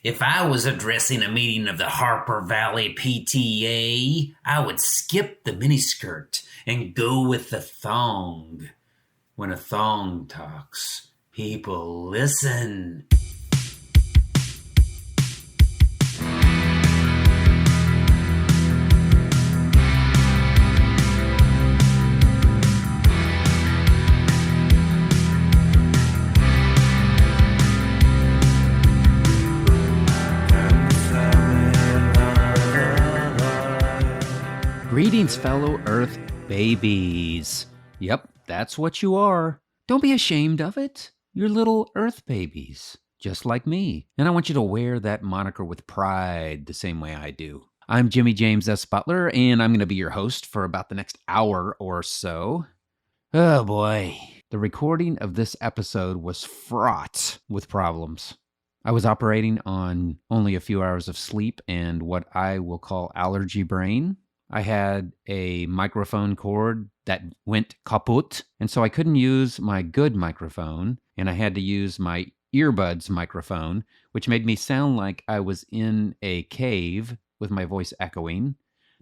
If I was addressing a meeting of the Harper Valley PTA, I would skip the miniskirt and go with the thong. When a thong talks, people listen. Greetings, fellow Earth babies. Yep, that's what you are. Don't be ashamed of it. You're little Earth babies, just like me. And I want you to wear that moniker with pride the same way I do. I'm Jimmy James S. Butler, and I'm going to be your host for about the next hour or so. Oh boy. The recording of this episode was fraught with problems. I was operating on only a few hours of sleep and what I will call allergy brain. I had a microphone cord that went kaput, and so I couldn't use my good microphone, and I had to use my earbuds microphone, which made me sound like I was in a cave with my voice echoing.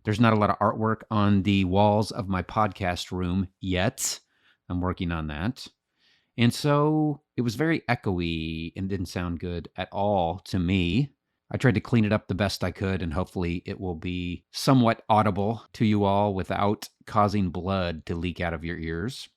There's not a lot of artwork on the walls of my podcast room yet. I'm working on that. And so it was very echoey and didn't sound good at all to me. I tried to clean it up the best I could, and hopefully it will be somewhat audible to you all without causing blood to leak out of your ears.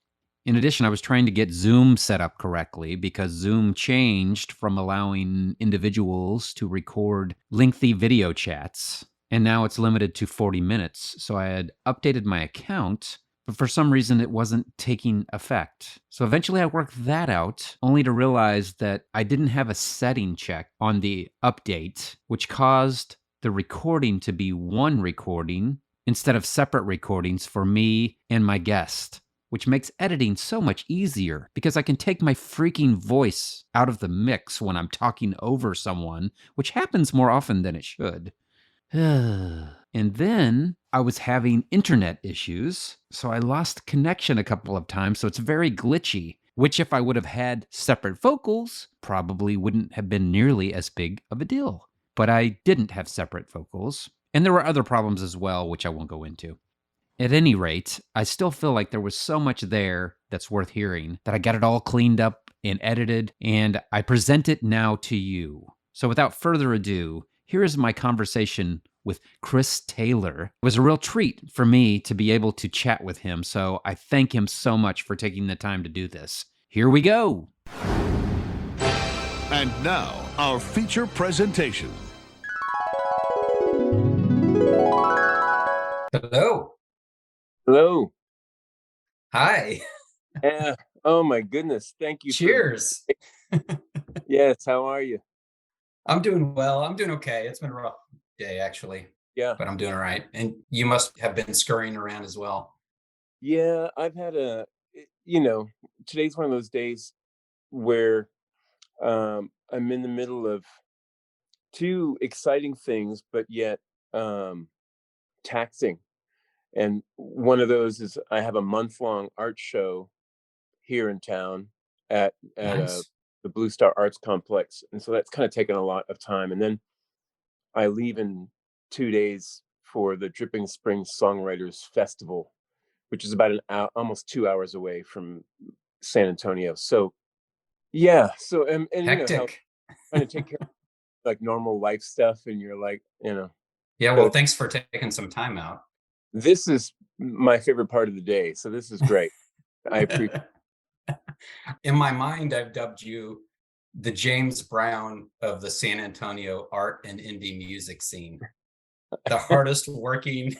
In addition, I was trying to get Zoom set up correctly because Zoom changed from allowing individuals to record lengthy video chats, and now it's limited to 40 minutes. So I had updated my account, but for some reason it wasn't taking effect. So eventually I worked that out, only to realize that I didn't have a setting check on the update, which caused the recording to be one recording instead of separate recordings for me and my guest, which makes editing so much easier because I can take my freaking voice out of the mix when I'm talking over someone, which happens more often than it should. And then I was having internet issues, so I lost connection a couple of times, so it's very glitchy, which if I would have had separate vocals, probably wouldn't have been nearly as big of a deal. But I didn't have separate vocals, and there were other problems as well, which I won't go into. At any rate, I still feel like there was so much there that's worth hearing that I got it all cleaned up and edited, and I present it now to you. So without further ado, here is my conversation with Chris Taylor. It was a real treat for me to be able to chat with him, so I thank him so much for taking the time to do this. Here we go. And now, our feature presentation. Hello. Hello. Hi. Yeah. Oh my goodness. Thank you. Cheers. Yes. How are you? I'm doing well. I'm doing okay. It's been a rough day, actually, Yeah. but I'm doing all right. And you must have been scurrying around as well. Yeah. I've had today's one of those days where I'm in the middle of two exciting things, but yet taxing. And one of those is I have a month-long art show here in town at Nice. the Blue Star Arts Complex, and so that's kind of taken a lot of time. And then I leave in 2 days for the Dripping Springs Songwriters Festival, which is about an hour, almost 2 hours away from San Antonio. So yeah, so and you know how Hectic. trying to take care of like normal life stuff, and you're like, Yeah, well, gotta, thanks for taking some time out. this is my favorite part of the day. So this is great. I appreciate. In my mind, I've dubbed you the James Brown of the San Antonio art and indie music scene. The hardest working.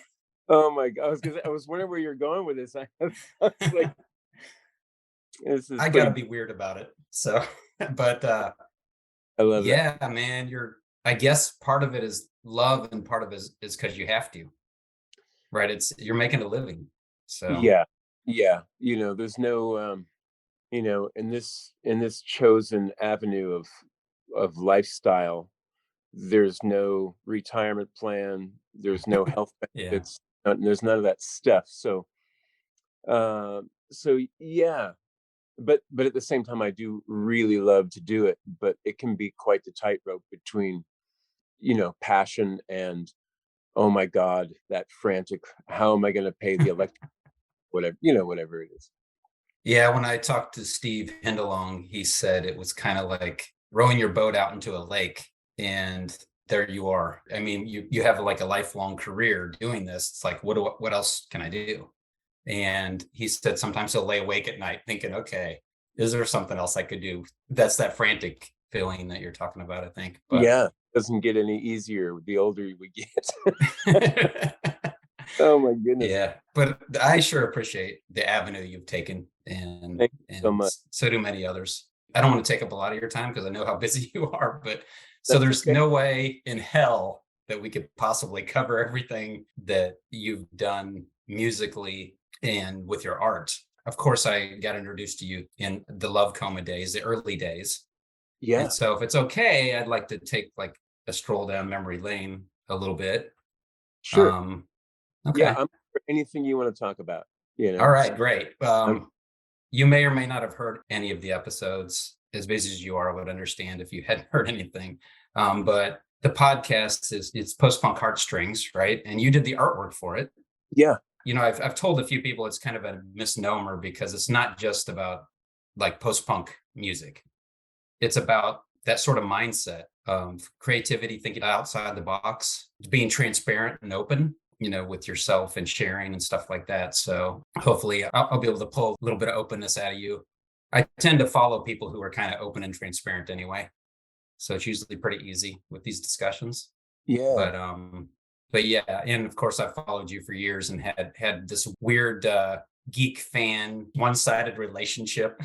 Oh my god, I was wondering where you're going with this. I was like, this is I gotta pretty. be weird about it. So, but I love that. yeah, man, I guess part of it is love and part of it is because you have to, right? You're making a living. So, Yeah, yeah. There's no in this chosen avenue of lifestyle, there's no retirement plan, there's no health yeah. benefits, there's none of that stuff. So yeah, but at the same time, I do really love to do it, but it can be quite the tightrope between passion and, oh my God, that frantic, how am I going to pay the electric, whatever, whatever it is. Yeah, when I talked to Steve Hindalong, he said it was kind of like rowing your boat out into a lake, and there you are. I mean, you have like a lifelong career doing this. It's like, what else can I do? And he said sometimes he'll lay awake at night thinking, okay, is there something else I could do? That's that frantic feeling that you're talking about, I think. But Yeah, doesn't get any easier the older we get. Oh my goodness. yeah, but I sure appreciate the avenue you've taken, and Thank you so much. so do many others. I don't want to take up a lot of your time because I know how busy you are, but so That's there's okay. no way in hell that we could possibly cover everything that you've done musically and with your art. Of course, I got introduced to you in the Love Coma days, the early days. Yeah, And so if it's okay, I'd like to take like a stroll down memory lane a little bit. sure. Um, Yeah, okay. I'm for anything you want to talk about, All right, great. I'm You may or may not have heard any of the episodes. As busy as you are, I would understand if you hadn't heard anything. But the podcast is it's post punk heartstrings, right? And you did the artwork for it. yeah, I've told a few people it's kind of a misnomer because it's not just about like post punk music. It's about that sort of mindset of creativity, thinking outside the box, being transparent and open, with yourself and sharing and stuff like that. So hopefully I'll be able to pull a little bit of openness out of you. I tend to follow people who are kind of open and transparent anyway. So it's usually pretty easy with these discussions. yeah. But yeah, and of course I followed you for years and had this weird geek fan one-sided relationship.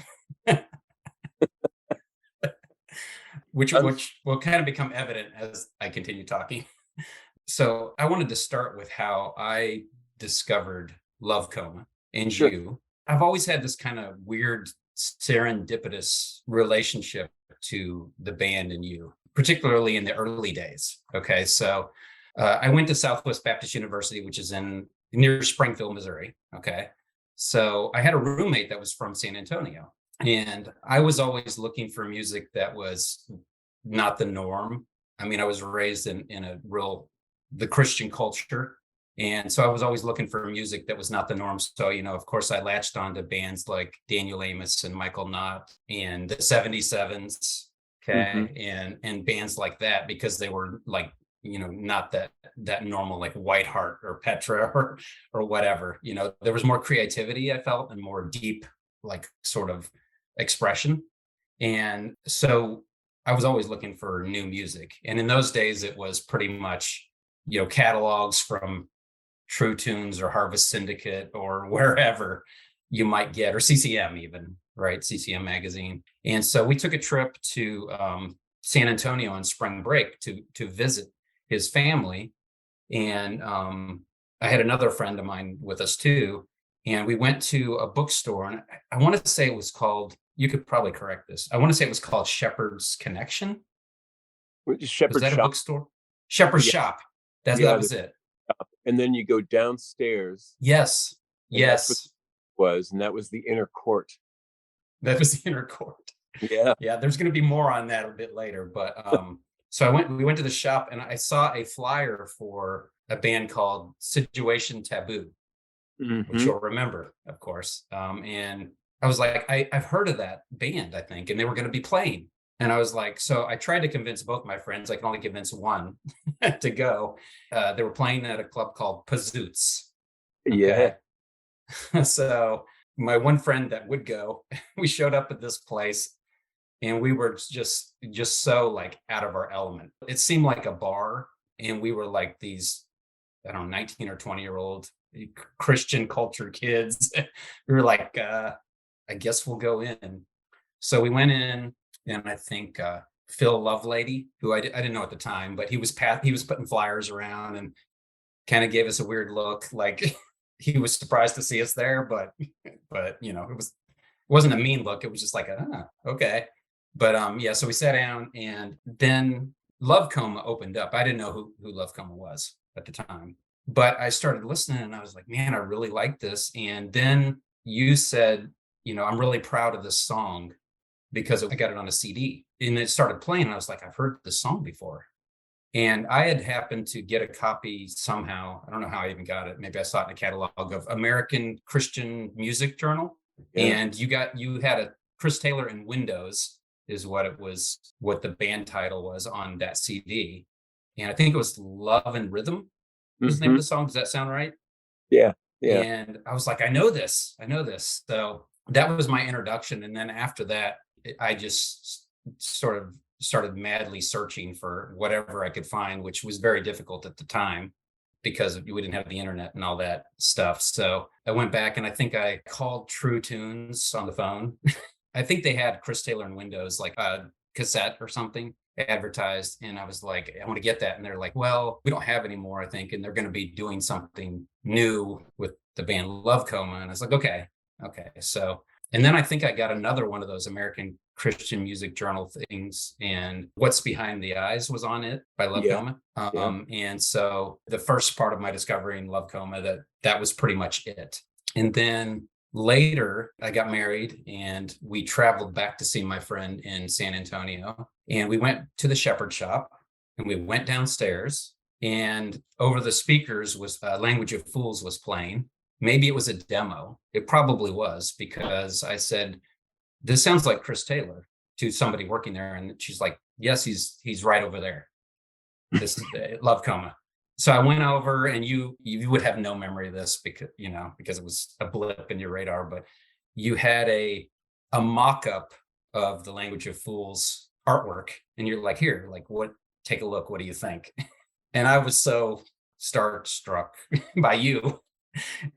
which I'm which will kind of become evident as I continue talking. So I wanted to start with how I discovered Love Coma and sure. you. I've always had this kind of weird serendipitous relationship to the band and you, particularly in the early days. Okay, so I went to Southwest Baptist University, which is in near Springfield, Missouri. Okay, so I had a roommate that was from San Antonio, and I was always looking for music that was not the norm. I mean, I was raised in a real the Christian culture. And so I was always looking for music that was not the norm. So, of course, I latched on to bands like Daniel Amos and Michael Knott and the 77s, Hmm. okay, and bands like that because they were like, not that normal like Whiteheart or Petra or whatever. There was more creativity I felt and more deep like sort of expression. And so I was always looking for new music. And in those days, it was pretty much, catalogs from True Tunes or Harvest Syndicate or wherever you might get, or CCM even, right? CCM magazine. And so we took a trip to San Antonio on spring break to visit his family. And I had another friend of mine with us too. And we went to a bookstore, and I want to say it was called, you could probably correct this. I want to say it was called Shepherd's Connection. Was Shepherd that a shop. bookstore? Shepherd's Yeah, Shop. That yeah. was it. And then you go downstairs, Yes. and that's what Yes. it was, and that was the inner court. That was the inner court. Yeah, Yeah, there's going to be more on that a bit later, but so we went to the shop and I saw a flyer for a band called Situation Taboo, which hmm you'll remember, of course. And I was like, I've heard of that band, I think, and they were going to be playing. And I was like, so I tried to convince both my friends. I can only convince one to go. They were playing at a club called Pazoots. yeah. Okay. So my one friend that would go, we showed up at this place and we were just so like out of our element. It seemed like a bar, and we were like these, I don't know, 19 or 20-year-old Christian culture kids. We were like, I guess we'll go in. So we went in, and I think Phil Lovelady, who I didn't know at the time, but he was putting flyers around and kind of gave us a weird look, like he was surprised to see us there, but it wasn't a mean look. It was just like, okay. But yeah, so we sat down, and then Love Coma opened up. I didn't know who Love Coma was at the time, but I started listening, and I was like, man, I really like this. And then you said, I'm really proud of this song because I got it on a CD, and it started playing. And I was like, I've heard this song before. And I had happened to get a copy somehow. I don't know how I even got it. Maybe I saw it in a catalog of American Christian Music Journal. Yeah. And you had a Chris Taylor in Windows is what it was, what the band title was on that CD. And I think it was Love and Rhythm was the name of Hmm. the song. Does that sound right? Yeah. Yeah. And I was like, I know this. I know this. So that was my introduction. And then after that, I just sort of started madly searching for whatever I could find, which was very difficult at the time because we didn't have the internet and all that stuff. So I went back and I think I called True Tunes on the phone. I think they had Chris Taylor in Windows, like a cassette or something advertised. And I was like, I want to get that. And they're like, well, we don't have any more, I think. And they're going to be doing something new with the band Love Coma. And I was like, okay. Okay. So, and then I think I got another one of those American Christian Music Journal things. And What's Behind the Eyes was on it by Love Yeah. Coma. Yeah. And so the first part of my discovery in Love Coma, that was pretty much it. And then later, I got married and we traveled back to see my friend in San Antonio. And we went to the shepherd shop and we went downstairs. And over the speakers was Language of Fools was playing. Maybe it was a demo. It probably was because I said, "This sounds like Chris Taylor" to somebody working there, and she's like, "Yes, he's right over there. This is Love Coma." So I went over, and you would have no memory of this because it was a blip in your radar, but you had a mock-up of the Language of Fools artwork, and you're like, "Here, like what? Take a look. What do you think?" And I was so starstruck by you,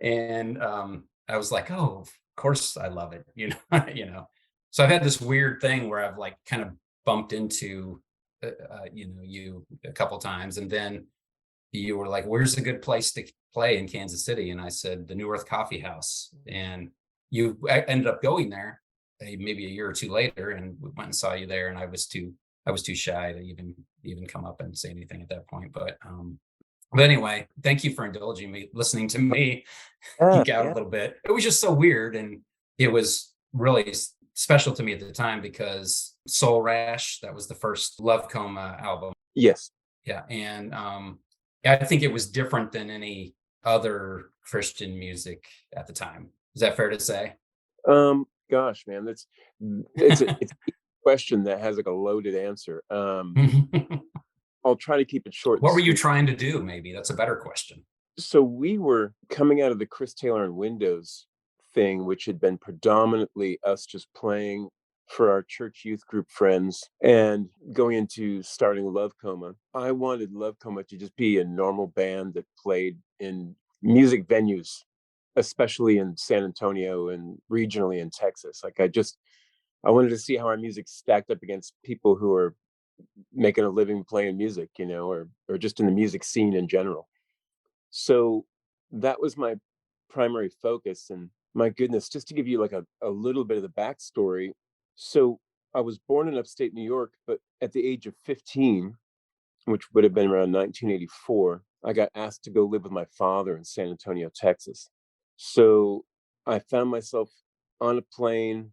and I was like, "Oh, of course I love it," So I've had this weird thing where I've like kind of bumped into, you a couple times, and then you were like, "Where's a good place to play in Kansas City?" And I said, "The New Earth Coffee House." And I ended up going there maybe a year or two later, and we went and saw you there. And I was too shy to even come up and say anything at that point. But anyway, thank you for indulging me, listening to me Yeah. geek out a Yeah. little bit. It was just so weird, and it was really special to me at the time because Soul Rash, that was the first Love Coma album. Yes. Yeah, and I think it was different than any other Christian music at the time. Is that fair to say? Gosh, man, it's a question that has like a loaded answer. I'll try to keep it short and What were you sweet. trying to do? Maybe that's a better question. So we were coming out of the Chris Taylor and Windows thing, which had been predominantly us just playing for our church youth group friends and going into starting Love Coma. I wanted Love Coma to just be a normal band that played in music venues, especially in San Antonio and regionally in Texas. I wanted to see how our music stacked up against people who are making a living playing music, or just in the music scene in general. So that was my primary focus. And my goodness, just to give you like a little bit of the backstory. So I was born in upstate New York, but at the age of 15, which would have been around 1984, I got asked to go live with my father in San Antonio, Texas. So I found myself on a plane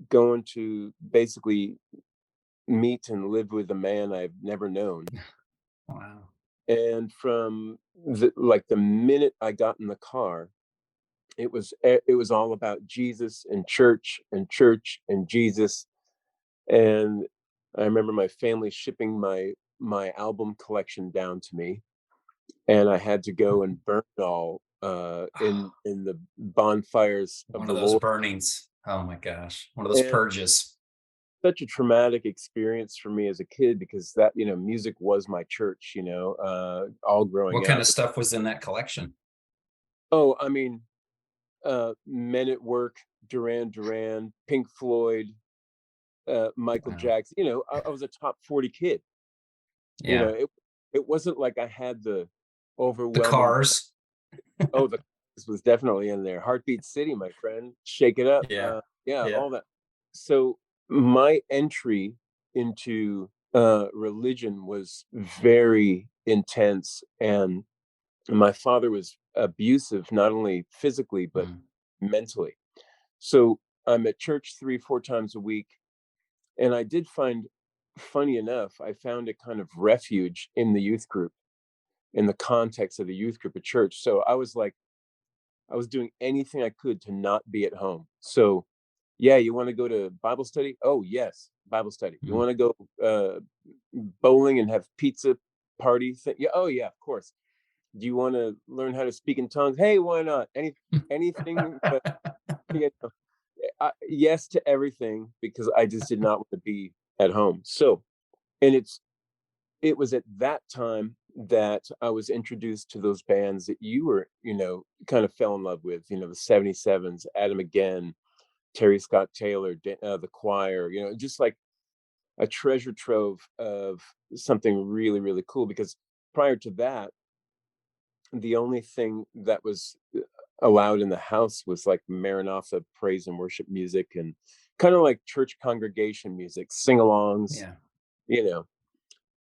going to basically meet and live with a man I've never known. Wow. And from the minute I got in the car, it was all about Jesus and church and Jesus. And I remember my family shipping my album collection down to me, and I had to go and burn it all in the bonfires of One the of those Lord. burnings. Oh my gosh. One of those And purges. such a traumatic experience for me as a kid, because that, music was my church, all What growing kind up. of stuff was in that collection? Oh, I mean, Men at Work, Duran Duran, Pink Floyd, Michael Wow. Jackson. I was a top 40 kid. You know, Yeah. it wasn't like I had the The overwhelming. Cars. Oh, this was definitely in there. Heartbeat City, my friend. Shake It Up. Yeah. Yeah, Yeah. all that. So my entry into religion was very intense, and my father was abusive, not only physically but Mm. mentally. So I'm at church 3, 4 times a week, and I did find funny enough, I found a kind of refuge in the youth group, in the context of the youth group at church. So I was like, I was doing anything I could to not be at home. So, yeah, you want to go to Bible study? Oh, yes, Bible study. You Mm. want to go bowling and have pizza party thing? Yeah, oh yeah, of course. Do you want to learn how to speak in tongues? Hey, why not? Anything but you know, yes to everything because I just did not want to be at home. So, and it was at that time that I was introduced to those bands that you were, kind of fell in love with, the 77s, Adam Again, Terry Scott Taylor, the Choir, just like a treasure trove of something really, really cool. Because prior to that, the only thing that was allowed in the house was like Maranatha praise and worship music and kind of like church congregation music, sing-alongs, Yeah. you know.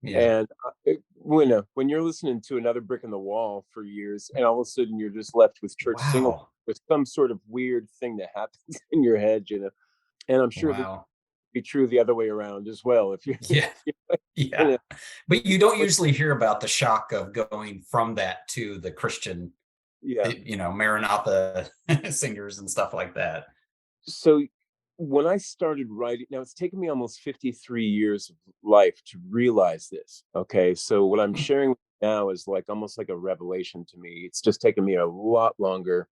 Yeah. And when you're listening to Another Brick in the Wall for years, and all of a sudden you're just left with church sing Wow. with some sort of weird thing that happens in your head, and I'm sure that Wow. be true the other way around as well. If you're, Yeah. in Yeah. a, But you don't but usually hear about the shock of going from that to the Christian, yeah. Maranatha singers and stuff like that. So when I started writing, now it's taken me almost 53 years of life to realize this. Okay. So what I'm sharing with you now is like almost like a revelation to me. It's just taken me a lot longer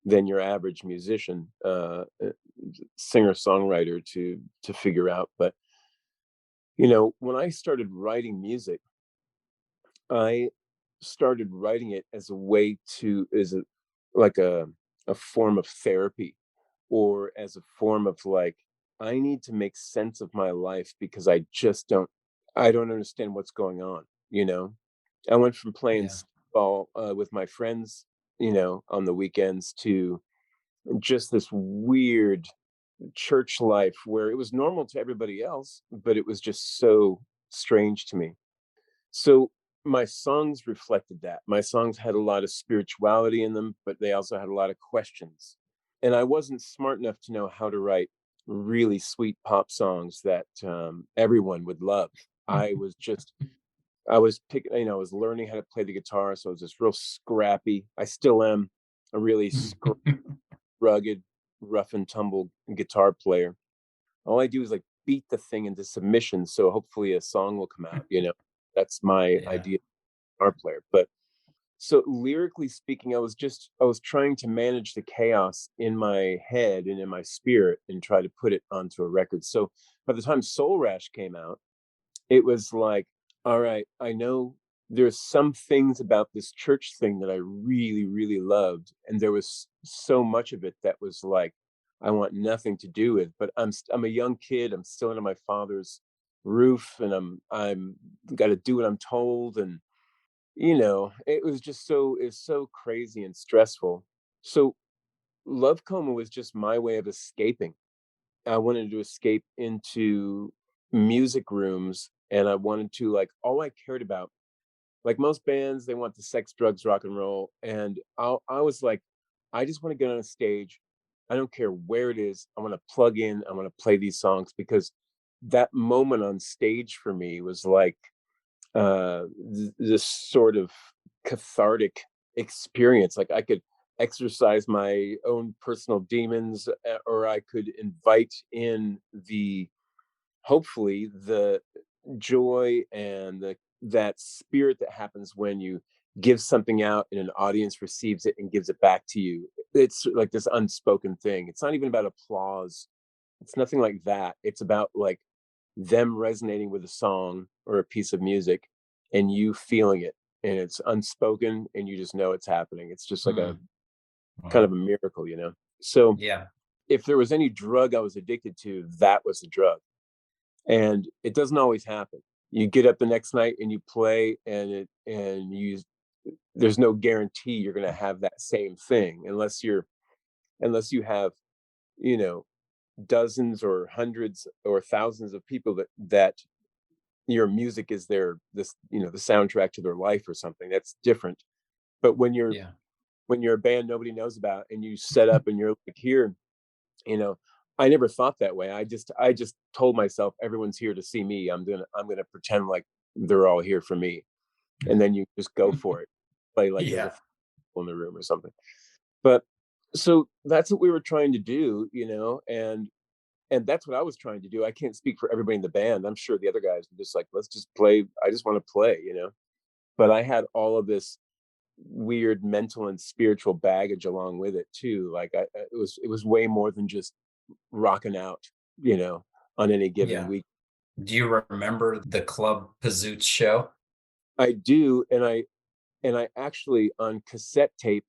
than your average musician, singer songwriter to figure out. But when I started writing music, I started writing it as a way to as a like a form of therapy, or as a form of like, I need to make sense of my life because I don't understand what's going on, you know? I went from playing Yeah. ball with my friends, on the weekends, to just this weird church life where it was normal to everybody else, but it was just so strange to me. So my songs reflected that. My songs had a lot of spirituality in them, but they also had a lot of questions. And I wasn't smart enough to know how to write really sweet pop songs that everyone would love. I was just, I was picking, I was learning how to play the guitar. So I was just real scrappy. I still am a really rugged, rough and tumble guitar player. All I do is like beat the thing into submission. So hopefully a song will come out. That's my Yeah. idea of guitar player. But so lyrically speaking, I was trying to manage the chaos in my head and in my spirit and try to put it onto a record. So by the time Soul Rash came out, it was like, all right, I know there's some things about this church thing that I really, really loved. And there was so much of it that was like, I want nothing to do with, but I'm a young kid. I'm still under my father's roof, and I'm got to do what I'm told. And it was just it's so crazy and stressful. So Love Coma was just my way of escaping. I wanted to escape into music rooms, and I wanted to, like, all I cared about, like most bands, they want the sex, drugs, rock and roll. And I was like, I just want to get on a stage. I don't care where it is. I want to plug in. I want to play these songs, because that moment on stage for me was like this sort of cathartic experience. Like I could exercise my own personal demons, or I could invite in hopefully the joy and that spirit that happens when you give something out and an audience receives it and gives it back to you. It's like this unspoken thing. It's not even about applause. It's nothing like that. It's about like them resonating with a song or a piece of music and you feeling it, and it's unspoken and you just know it's happening. It's just like a Mm. kind of Wow. a miracle. So Yeah. if there was any drug I was addicted to, that was the drug. And it doesn't always happen. You get up the next night and you play, and you there's no guarantee you're going to have that same thing, unless you have, you know dozens or hundreds or thousands of people that your music is the soundtrack to their life or something. That's different. But Yeah. when you're a band nobody knows about, and you set up and you're like, here, you know I never thought that way. I just told myself everyone's here to see me. I'm gonna pretend like they're all here for me, and then you just go for it. Play like there's a Yeah. fool in the room or something. But so that's what we were trying to do, and that's what I was trying to do. I can't speak for everybody in the band. I'm sure the other guys were just like, let's just play. I just want to play. But I had all of this weird mental and spiritual baggage along with it too. Like it was way more than just rocking out, you know, on any given Yeah. week. Do you remember the Club Pazoots show? I do, and I actually on cassette tape,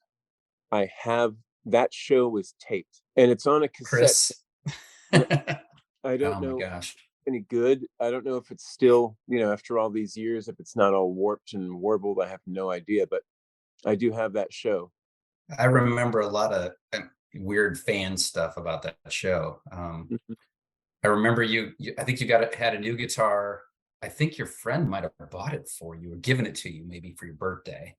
I have that show was taped, and it's on a cassette. Chris? And I don't Oh my know gosh. any good. I don't know if it's still, after all these years, if it's not all warped and warbled. I have no idea, but I do have that show. I remember a lot of weird fan stuff about that show. Mhm. I remember I think you had a new guitar. I think your friend might have bought it for you or given it to you maybe for your birthday.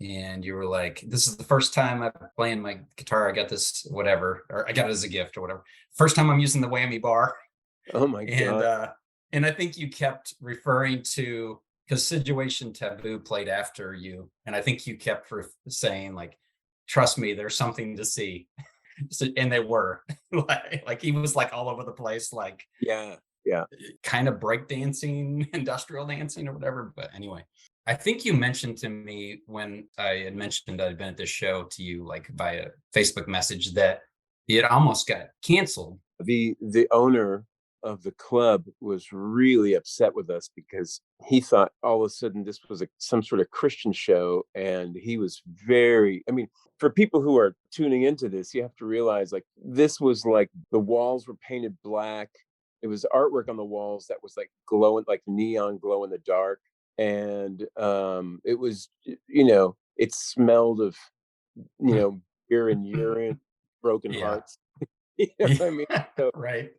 And you were like, this is the first time I'm playing my guitar. I got this, whatever, or I got it as a gift or whatever. First time I'm using the whammy bar. Oh my And god! and I think you kept referring to, because Situation Taboo played after you, and I think you kept saying like, trust me, there's something to see. So, and they were like he was like all over the place, like Yeah, yeah. kind of breakdancing, industrial dancing or whatever. But anyway, I think you mentioned to me when I had mentioned I'd been at this show to you, like via Facebook message, that it almost got canceled. The owner of the club was really upset with us because he thought all of a sudden this was some sort of Christian show, and he was very. I mean, for people who are tuning into this, you have to realize like this was like the walls were painted black. It was artwork on the walls that was like glowing, like neon glow in the dark, and it was, it smelled of, beer and urine, broken Yeah. hearts. You know what I mean? So Right.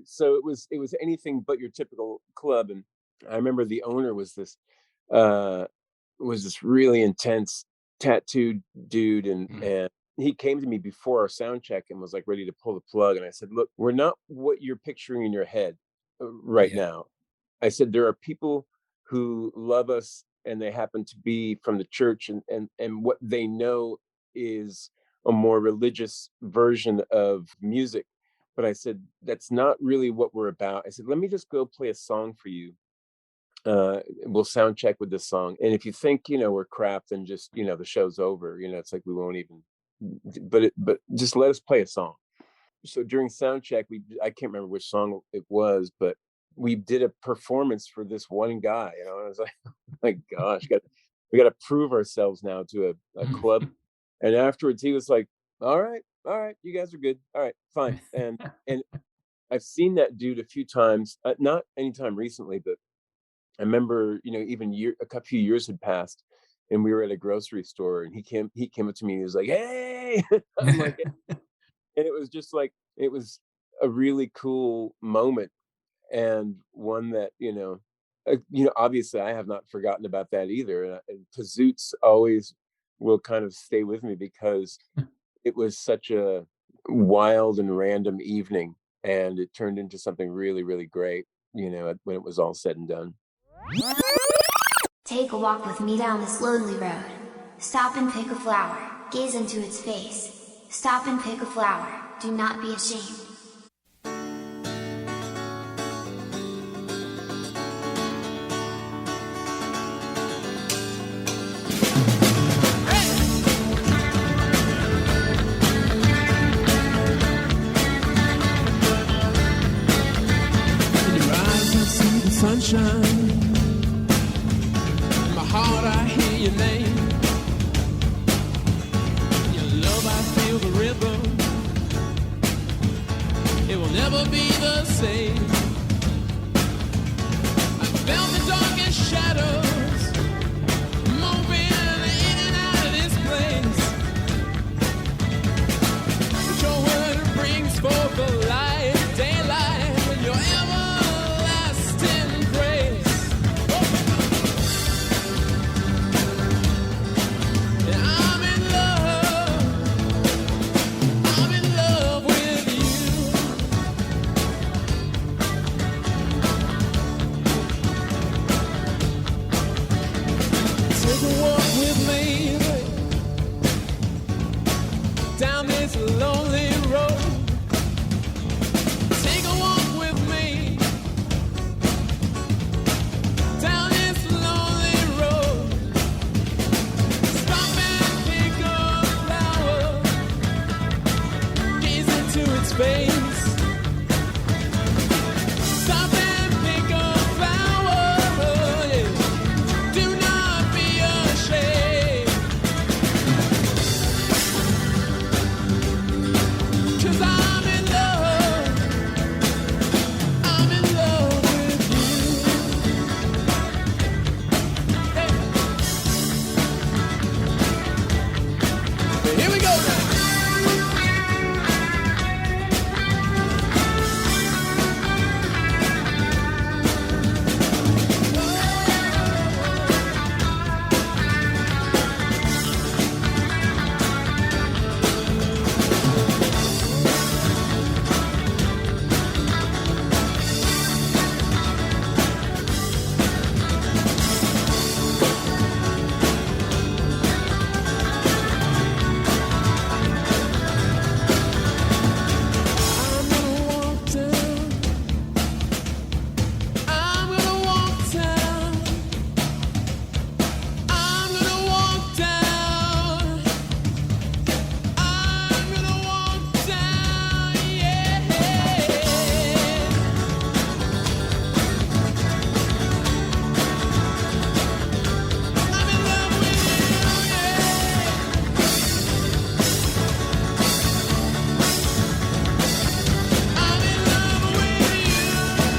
so it was anything but your typical club. And I remember the owner uh was this really intense tattooed dude, and Mm. he came to me before our sound check and was like ready to pull the plug, and I said, look, we're not what you're picturing in your head right Yeah. now. I said there are people who love us, and they happen to be from the church, and what they know is a more religious version of music. But I said, that's not really what we're about. I said, let me just go play a song for you. We'll sound check with this song. And if you think, we're crap, then just, the show's over. It's like we won't even, but just let us play a song. So during sound check, I can't remember which song it was, but we did a performance for this one guy, and I was like, oh my gosh, we got to prove ourselves now to a club. And afterwards he was like, all right, you guys are good. All right, fine. And I've seen that dude a few times, not anytime recently, but I remember, even a few years had passed, and we were at a grocery store, and he came up to me and he was like, hey. I'm like, and it was just like, it was a really cool moment, and one that, obviously I have not forgotten about that either. And Kazoots always will kind of stay with me because it was such a wild and random evening, and it turned into something really, really great, when it was all said and done. Take a walk with me down this lonely road. Stop and pick a flower, gaze into its face. Stop and pick a flower, do not be ashamed. In your eyes I see the sunshine. In my heart I hear your name. In your love I feel the rhythm. It will never be the same. I felt the darkest shadows moving in and out of this place. But your word brings forth the light, daylight, and your everlasting grace. Take a walk with me down this lonely road. Take a walk with me down this lonely road. Stop and pick a flower, gaze into its face. Stop and pick a flower, yeah. Do not be ashamed. 'Cause I'm in love with you. Hey. Here we go now. I'm gonna walk down. I'm gonna walk down. I'm gonna walk down. I'm gonna walk down, yeah. I'm in love with you, yeah. I'm in love with you, yeah.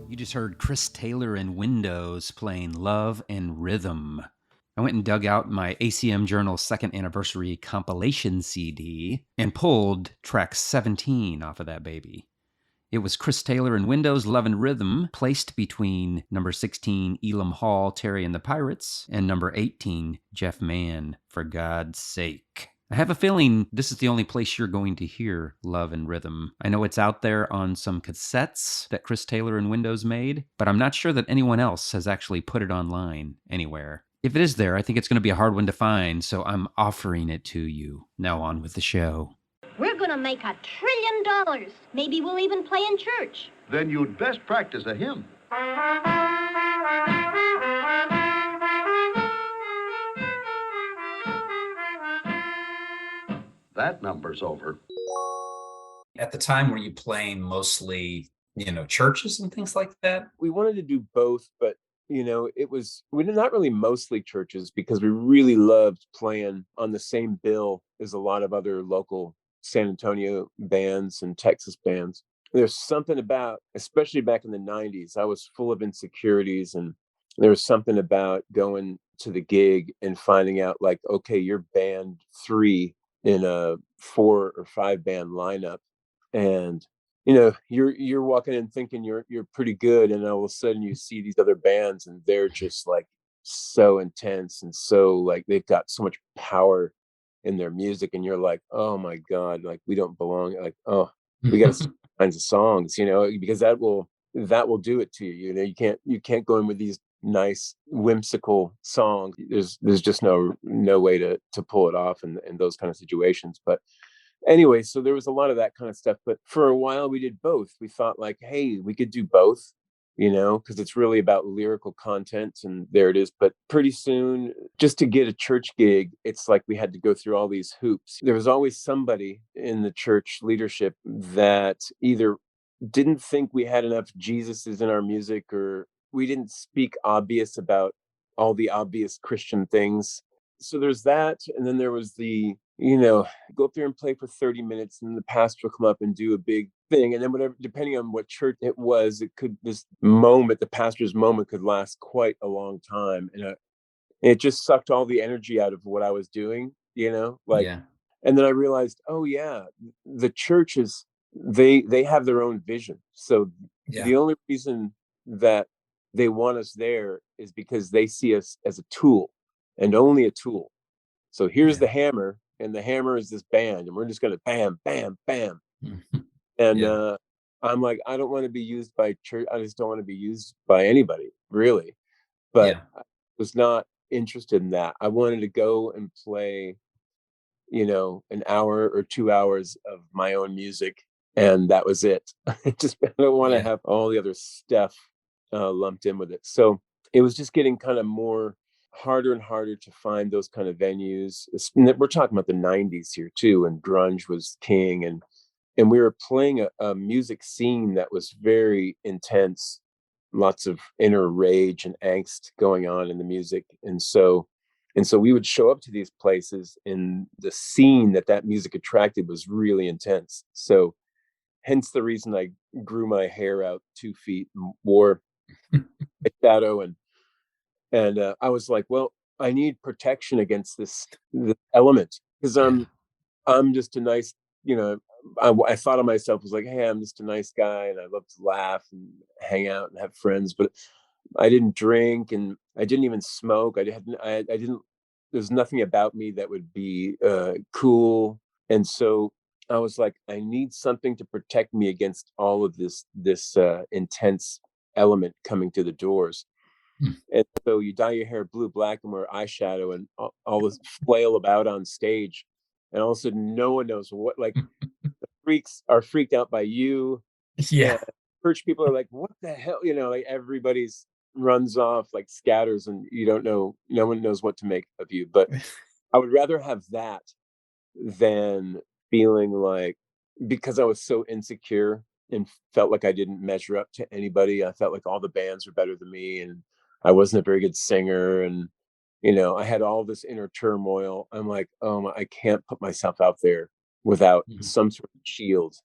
You just heard Chris Taylor and Windows playing Love and Rhythm. I went and dug out my ACM Journal second anniversary compilation CD and pulled track 17 off of that baby. It was Chris Taylor and Windows, Love and Rhythm, placed between number 16, Elam Hall, Terry and the Pirates, and number 18, Jeff Mann, For God's Sake. I have a feeling this is the only place you're going to hear Love and Rhythm. I know it's out there on some cassettes that Chris Taylor and Windows made, but I'm not sure that anyone else has actually put it online anywhere. If it is there, I think it's going to be a hard one to find, so I'm offering it to you. Now on with the show. We're gonna make $1 trillion. Maybe we'll even play in church. Then you'd best practice a hymn. That number's over. At the time, were you playing mostly, churches and things like that? We wanted to do both, but we're not really mostly churches because we really loved playing on the same bill as a lot of other local San Antonio bands and Texas bands. There's something about, especially back in the 90s, I was full of insecurities, and there was something about going to the gig and finding out, like, okay, you're band 3 in a 4 or 5 band lineup, and you're walking in thinking you're pretty good, and all of a sudden you see these other bands and they're just like so intense and so like they've got so much power in their music, and you're like, oh my God, like we don't belong. Like, oh, we got kinds of songs, because that will do it to you. You can't go in with these nice whimsical songs. There's just no way to pull it off in those kind of situations. But anyway, so there was a lot of that kind of stuff, but for a while we did both. We thought, like, hey, we could do both, because it's really about lyrical content, and there it is. But pretty soon, just to get a church gig, it's like we had to go through all these hoops. There was always somebody in the church leadership that either didn't think we had enough Jesuses in our music, or we didn't speak obvious about all the obvious Christian things. So there's that. And then there was the, go up there and play for 30 minutes, and the pastor will come up and do a big thing. And then whatever, depending on what church it was, the pastor's moment could last quite a long time. And it just sucked all the energy out of what I was doing, Yeah. And then I realized, oh yeah, the churches, they have their own vision. So Yeah. the only reason that they want us there is because they see us as a tool and only a tool. So here's Yeah. the hammer, and the hammer is this band, and we're just going to bam, bam, bam. Mhm. And Yeah. I'm like, I don't want to be used by church. I just don't want to be used by anybody, really. But Yeah. I was not interested in that. I wanted to go and play, an hour or 2 hours of my own music, and that was it. I don't want to Yeah. have all the other stuff lumped in with it. So it was just getting kind of more harder and harder to find those kind of venues. We're talking about the 90s here too, and grunge was king, and we were playing a music scene that was very intense, lots of inner rage and angst going on in the music. And so we would show up to these places, and the scene that music attracted was really intense. So hence the reason I grew my hair out 2 feet and wore a shadow. And I was like, well, I need protection against this element, because Yeah. I'm just a nice, you know, I thought of myself as like, hey, I'm just a nice guy and I love to laugh and hang out and have friends, but I didn't drink and I didn't even smoke. I didn't, there's nothing about me that would be cool. And so I was like, I need something to protect me against all of this intense element coming to the doors. Hmm. And so you dye your hair blue, black, and wear eyeshadow and all this flail about on stage. And all of a sudden, no one knows what, like, freaks are freaked out by you. Yeah. And church people are like, what the hell? Like everybody's runs off, like scatters, and you don't know, no one knows what to make of you. But I would rather have that than feeling like, because I was so insecure and felt like I didn't measure up to anybody. I felt like all the bands were better than me, and I wasn't a very good singer. And I had all this inner turmoil. I'm like, I can't put myself out there without Mhm. some sort of shield.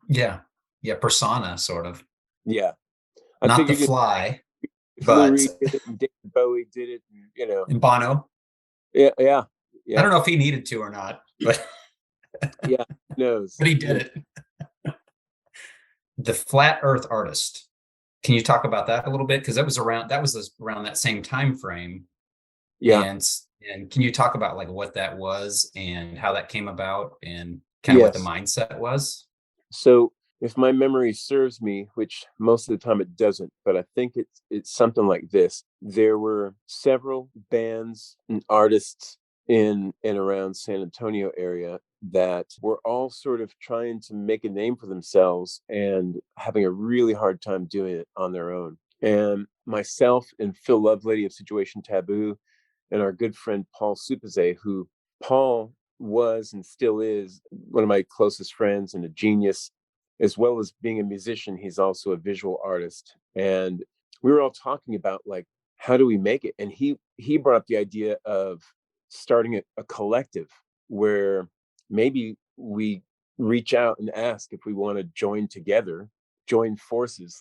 Yeah. Yeah. Persona, sort of. Yeah, I Not the figured, Fly, Lou but Reed did it and David Bowie did it, and in Bono. yeah, yeah, I yeah, don't know if he needed to or not, but yeah. Who knows? but he did it. The Flat Earth Artist. Can you talk about that a little bit? Because that was around that same time frame. Yeah, And can you talk about like what that was and how that came about and kind of what the yes. mindset was? So if my memory serves me, which most of the time it doesn't, but I think it's something like this. There were several bands and artists in and around San Antonio area that were all sort of trying to make a name for themselves and having a really hard time doing it on their own. And myself and Phil Lovelady of Situation Taboo and our good friend Paul Supaze, who Paul was and still is one of my closest friends and a genius. As well as being a musician, he's also a visual artist. And we were all talking about, like, how do we make it? And he brought up the idea of starting a collective where maybe we reach out and ask if we want to join together, join forces,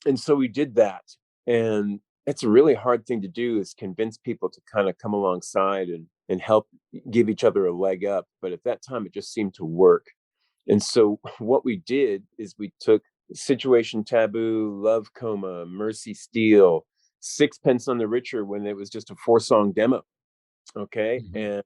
and so we did that. And it's a really hard thing to do, is convince people to kind of come alongside and help give each other a leg up. But at that time, it just seemed to work. And so what we did is we took Situation Taboo, Love Coma, Mercy Steele, Sixpence on the Richer when it was just a 4-song demo. Okay. Mhm. And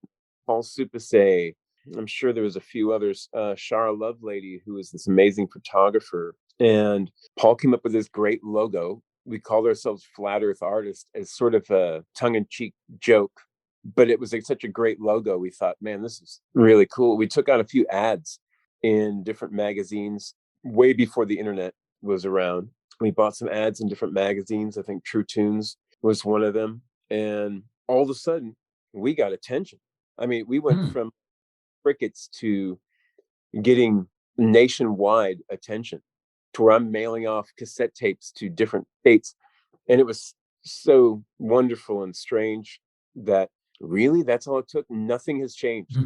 Paul Supase, I'm sure there was a few others, Shara Lovelady, who is this amazing photographer. And Paul came up with this great logo. We called ourselves Flat Earth Artist as sort of a tongue-in-cheek joke, but it was like such a great logo. We thought, man, this is really cool. We took out a few ads in different magazines way before the internet was around. We bought some ads in different magazines. I think True Tunes was one of them. And all of a sudden, we got attention. I mean, we went Hmm. from crickets to getting nationwide attention, to where I'm mailing off cassette tapes to different states. And it was so wonderful and strange that really that's all it took. Nothing has changed.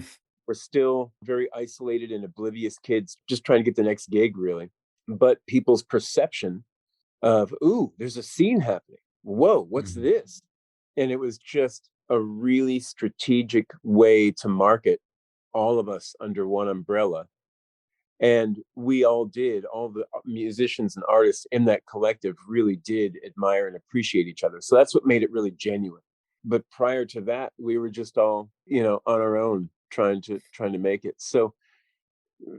We're still very isolated and oblivious kids just trying to get the next gig, really. But people's perception of, ooh, there's a scene happening. Whoa, what's Mhm. this? And it was just a really strategic way to market all of us under one umbrella. And we all did, all the musicians and artists in that collective really did admire and appreciate each other. So that's what made it really genuine. But prior to that, we were just all, on our own trying to make it. So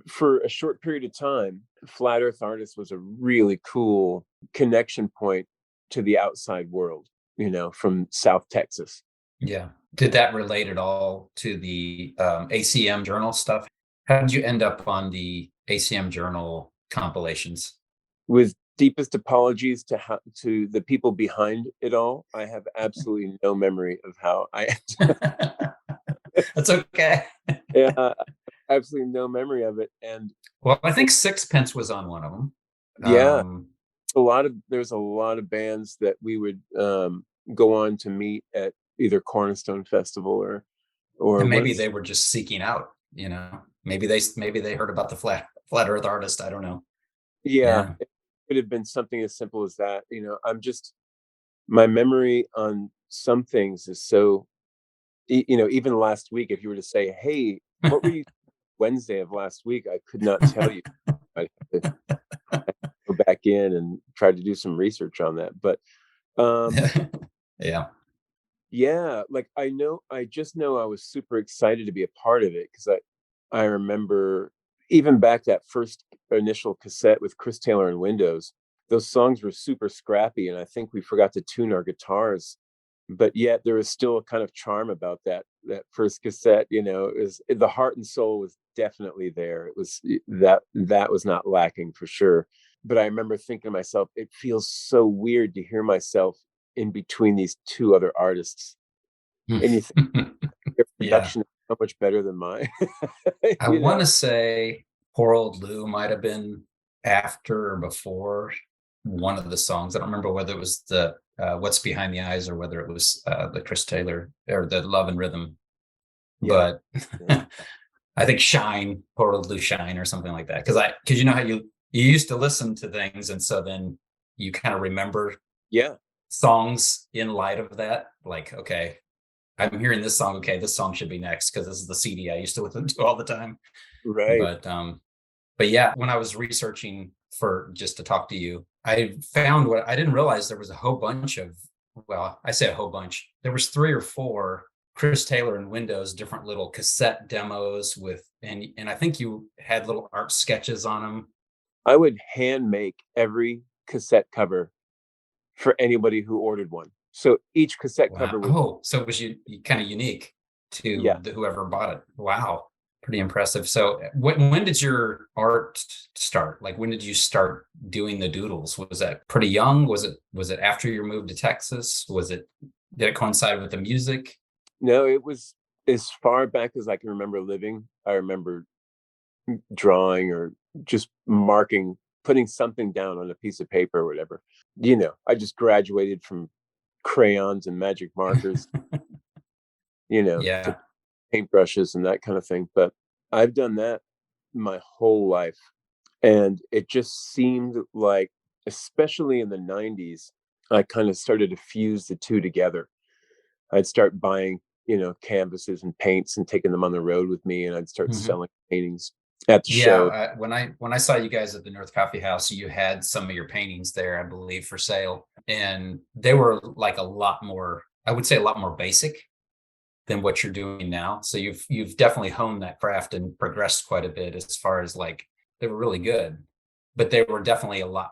for a short period of time, Flat Earth Artist was a really cool connection point to the outside world, from South Texas. Yeah. Did that relate at all to the ACM journal stuff? How did you end up on the ACM journal compilations? With deepest apologies to the people behind it all, I have absolutely no memory of how I. That's okay. Yeah, absolutely no memory of it. And Well, I think Sixpence was on one of them. yeah, there's a lot of bands that we would go on to meet at either Cornerstone Festival or And maybe what's they were just seeking out, maybe they heard about the flat earth artist. I don't know. yeah, Yeah. it could have been something as simple as that. I'm just, my memory on some things is so, even last week, if you were to say, hey, what were you Wednesday of last week, I could not tell you. I'd have to go back in and try to do some research on that. But Yeah. yeah, like I just know I was super excited to be a part of it, because I remember even back that first initial cassette with Chris Taylor and Windows, those songs were super scrappy, and I think we forgot to tune our guitars, but yet there was still a kind of charm about that first cassette. It was, the heart and soul was definitely there. It was that was not lacking for sure. But I remember thinking to myself, it feels so weird to hear myself in between these two other artists, and you think their Yeah. production is so much better than mine. I want to say Poor Old Lou might have been after or before one of the songs. I don't remember whether it was the What's Behind the Eyes or whether it was the Chris Taylor or the Love and Rhythm. Yeah, But I think Shine, Poor Old Lou Shine or something like that. Because you know how you used to listen to things, and so then you kind of remember yeah, songs in light of that. Like, okay, I'm hearing this song. Okay, this song should be next because this is the CD I used to listen to all the time. right. But yeah, when I was researching for just to talk to you, I found what I didn't realize there was a whole bunch of, well, I say a whole bunch. There was 3 or 4 Chris Taylor and Windows different little cassette demos with, and I think you had little art sketches on them. I would hand make every cassette cover for anybody who ordered one. So each cassette Wow. cover was, Oh, so it was kind of unique yeah. to whoever bought it. Wow. Pretty impressive. So when did your art start? Like when did you start doing the doodles? Was that pretty young? Was it after your move to Texas? Did it coincide with the music? No, it was as far back as I can remember living. I remember drawing or just marking, putting something down on a piece of paper or whatever. I just graduated from crayons and magic markers, to Yeah. paintbrushes and that kind of thing. But I've done that my whole life. And it just seemed like, especially in the 90s, I kind of started to fuse the two together. I'd start buying, canvases and paints and taking them on the road with me, and I'd start Mhm. selling paintings at the Yeah, show. when I saw you guys at the North Coffee House, you had some of your paintings there, I believe, for sale, and they were like a lot more, I would say, a lot more basic than what you're doing now. So you've definitely honed that craft and progressed quite a bit as far as like they were really good, but they were definitely a lot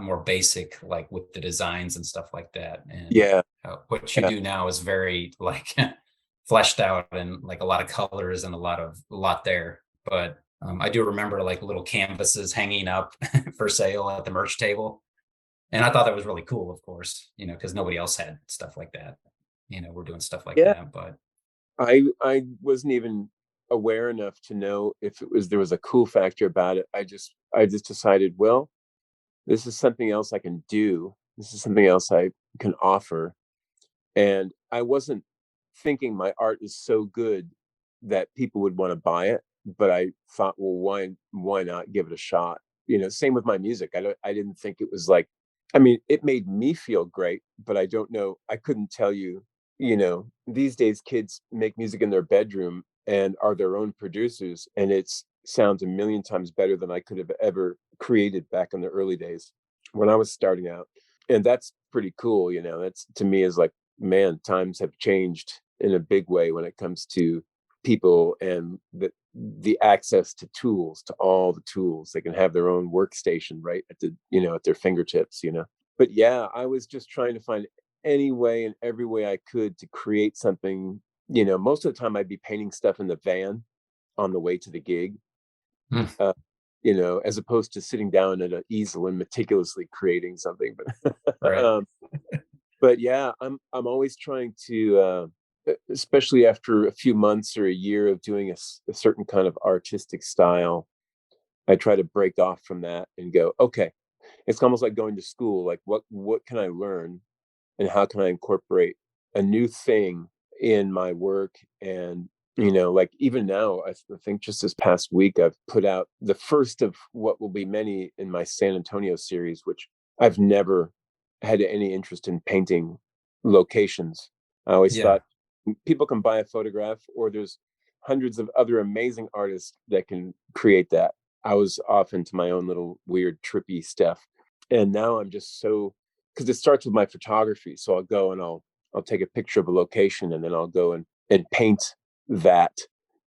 more basic, like with the designs and stuff like that. And Yeah, what you yeah, do now is very like fleshed out and like a lot of colors and a lot there. But I do remember like little canvases hanging up for sale at the merch table, and I thought that was really cool, of course, because nobody else had stuff like that. We're doing stuff like yeah. that, but I wasn't even aware enough to know if there was a cool factor about it. I just decided, well, this is something else I can do. This is something else I can offer. And I wasn't thinking my art is so good that people would want to buy it, but I thought, well, why not give it a shot? Same with my music. I didn't think it was like, I mean, it made me feel great, but I don't know, I couldn't tell you, these days kids make music in their bedroom and are their own producers, and it's sounds a million times better than I could have ever created back in the early days when I was starting out. And that's pretty cool, you know. That's, to me, is like, man, times have changed in a big way when it comes to people and the access to tools, to all the tools. They can have their own workstation right at the, at their fingertips, But yeah, I was just trying to find any way and every way I could to create something. Most of the time I'd be painting stuff in the van on the way to the gig, Mm. uh, as opposed to sitting down at an easel and meticulously creating something. But Right. but yeah, I'm always trying to, especially after a few months or a year of doing a certain kind of artistic style, I try to break off from that and go, okay, it's almost like going to school. Like, what can I learn, and how can I incorporate a new thing in my work? And like, even now, I think just this past week I've put out the first of what will be many in my San Antonio series, which I've never had any interest in painting locations. I always Yeah. thought people can buy a photograph, or there's hundreds of other amazing artists that can create that. I was off into my own little weird trippy stuff. And now I'm just so, because it starts with my photography. So I'll go and I'll take a picture of a location, and then I'll go and paint that,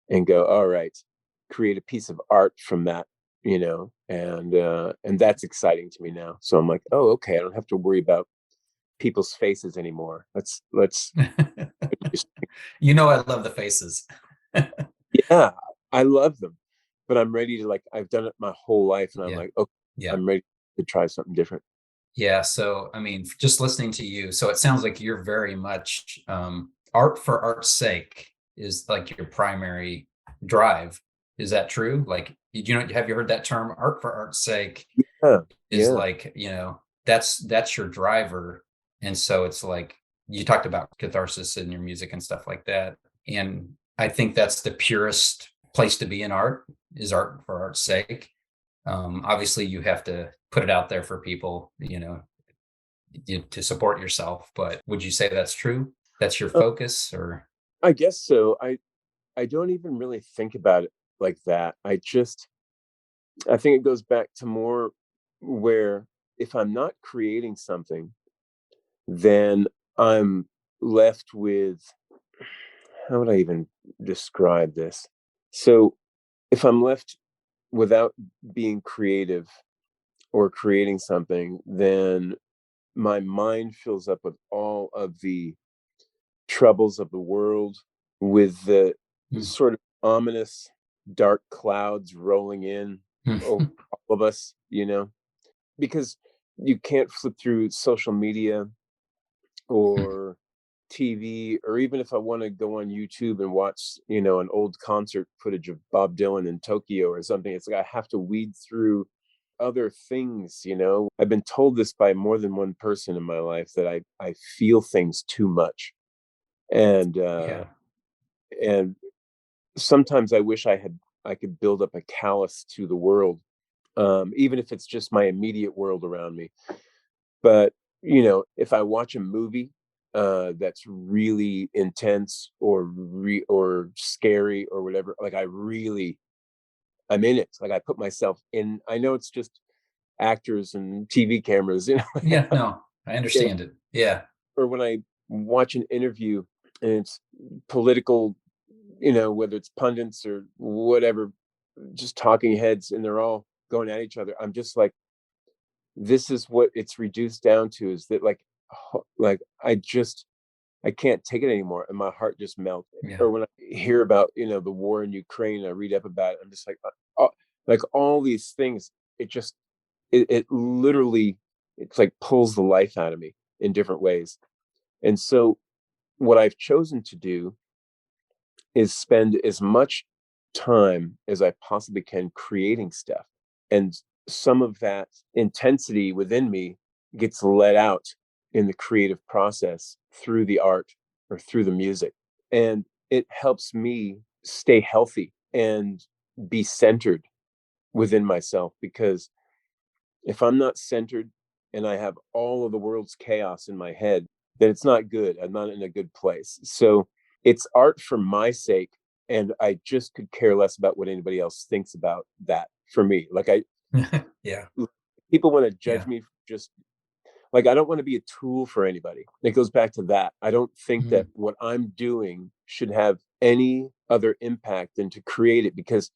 and go, all right, create a piece of art from that, and that's exciting to me now. So I'm like, oh, okay, I don't have to worry about people's faces anymore. Let's just, I love the faces. yeah, I love them, but I'm ready to, like, I've done it my whole life, and I'm Yeah. like, okay, Yeah. I'm ready to try something different. Yeah. So, I mean, just listening to you, so it sounds like you're very much art for art's sake is like your primary drive. Is that true? Like, have you heard that term, art for art's sake? Yeah, Is yeah. like, that's your driver. And so it's like you talked about catharsis in your music and stuff like that. And I think that's the purest place to be in art, is art for art's sake. Obviously you have to put it out there for people, to support yourself. But would you say that's true? That's your Uh, focus, or? I guess so. I don't even really think about it like that. I think it goes back to more where, if I'm not creating something, then I'm left with, how would I even describe this? So if I'm left without being creative or creating something, then my mind fills up with all of the troubles of the world, with the Mm. sort of ominous dark clouds rolling in over all of us, because you can't flip through social media or TV, or even if I want to go on YouTube and watch, an old concert footage of Bob Dylan in Tokyo or something, it's like I have to weed through other things. I've been told this by more than one person in my life, that I feel things too much. And Yeah. and sometimes I wish I could build up a callus to the world, even if it's just my immediate world around me. But if I watch a movie that's really intense, or scary or whatever, like, I'm in it. Like, I put myself in. I know it's just actors and TV cameras, Yeah, no, I you know, understand it. Yeah. or when I watch an interview and it's political, whether it's pundits or whatever, just talking heads, and they're all going at each other. I'm just like, this is what it's reduced down to, is that, like, like, I can't take it anymore, and my heart just melts. Yeah. Or when I hear about, the war in Ukraine, I read up about it, I'm just like, like, all these things, it just, it literally, it's like pulls the life out of me in different ways. And so what I've chosen to do is spend as much time as I possibly can creating stuff. And some of that intensity within me gets let out in the creative process through the art or through the music. And it helps me stay healthy and be centered within myself, because if I'm not centered and I have all of the world's chaos in my head, then it's not good. I'm not in a good place. So it's art for my sake, and I just could care less about what anybody else thinks about that. For me, like Yeah. people want to judge Yeah. me for just like, I don't want to be a tool for anybody. It goes back to that. I don't think that Mhm. what I'm doing should have any other impact than to create it, because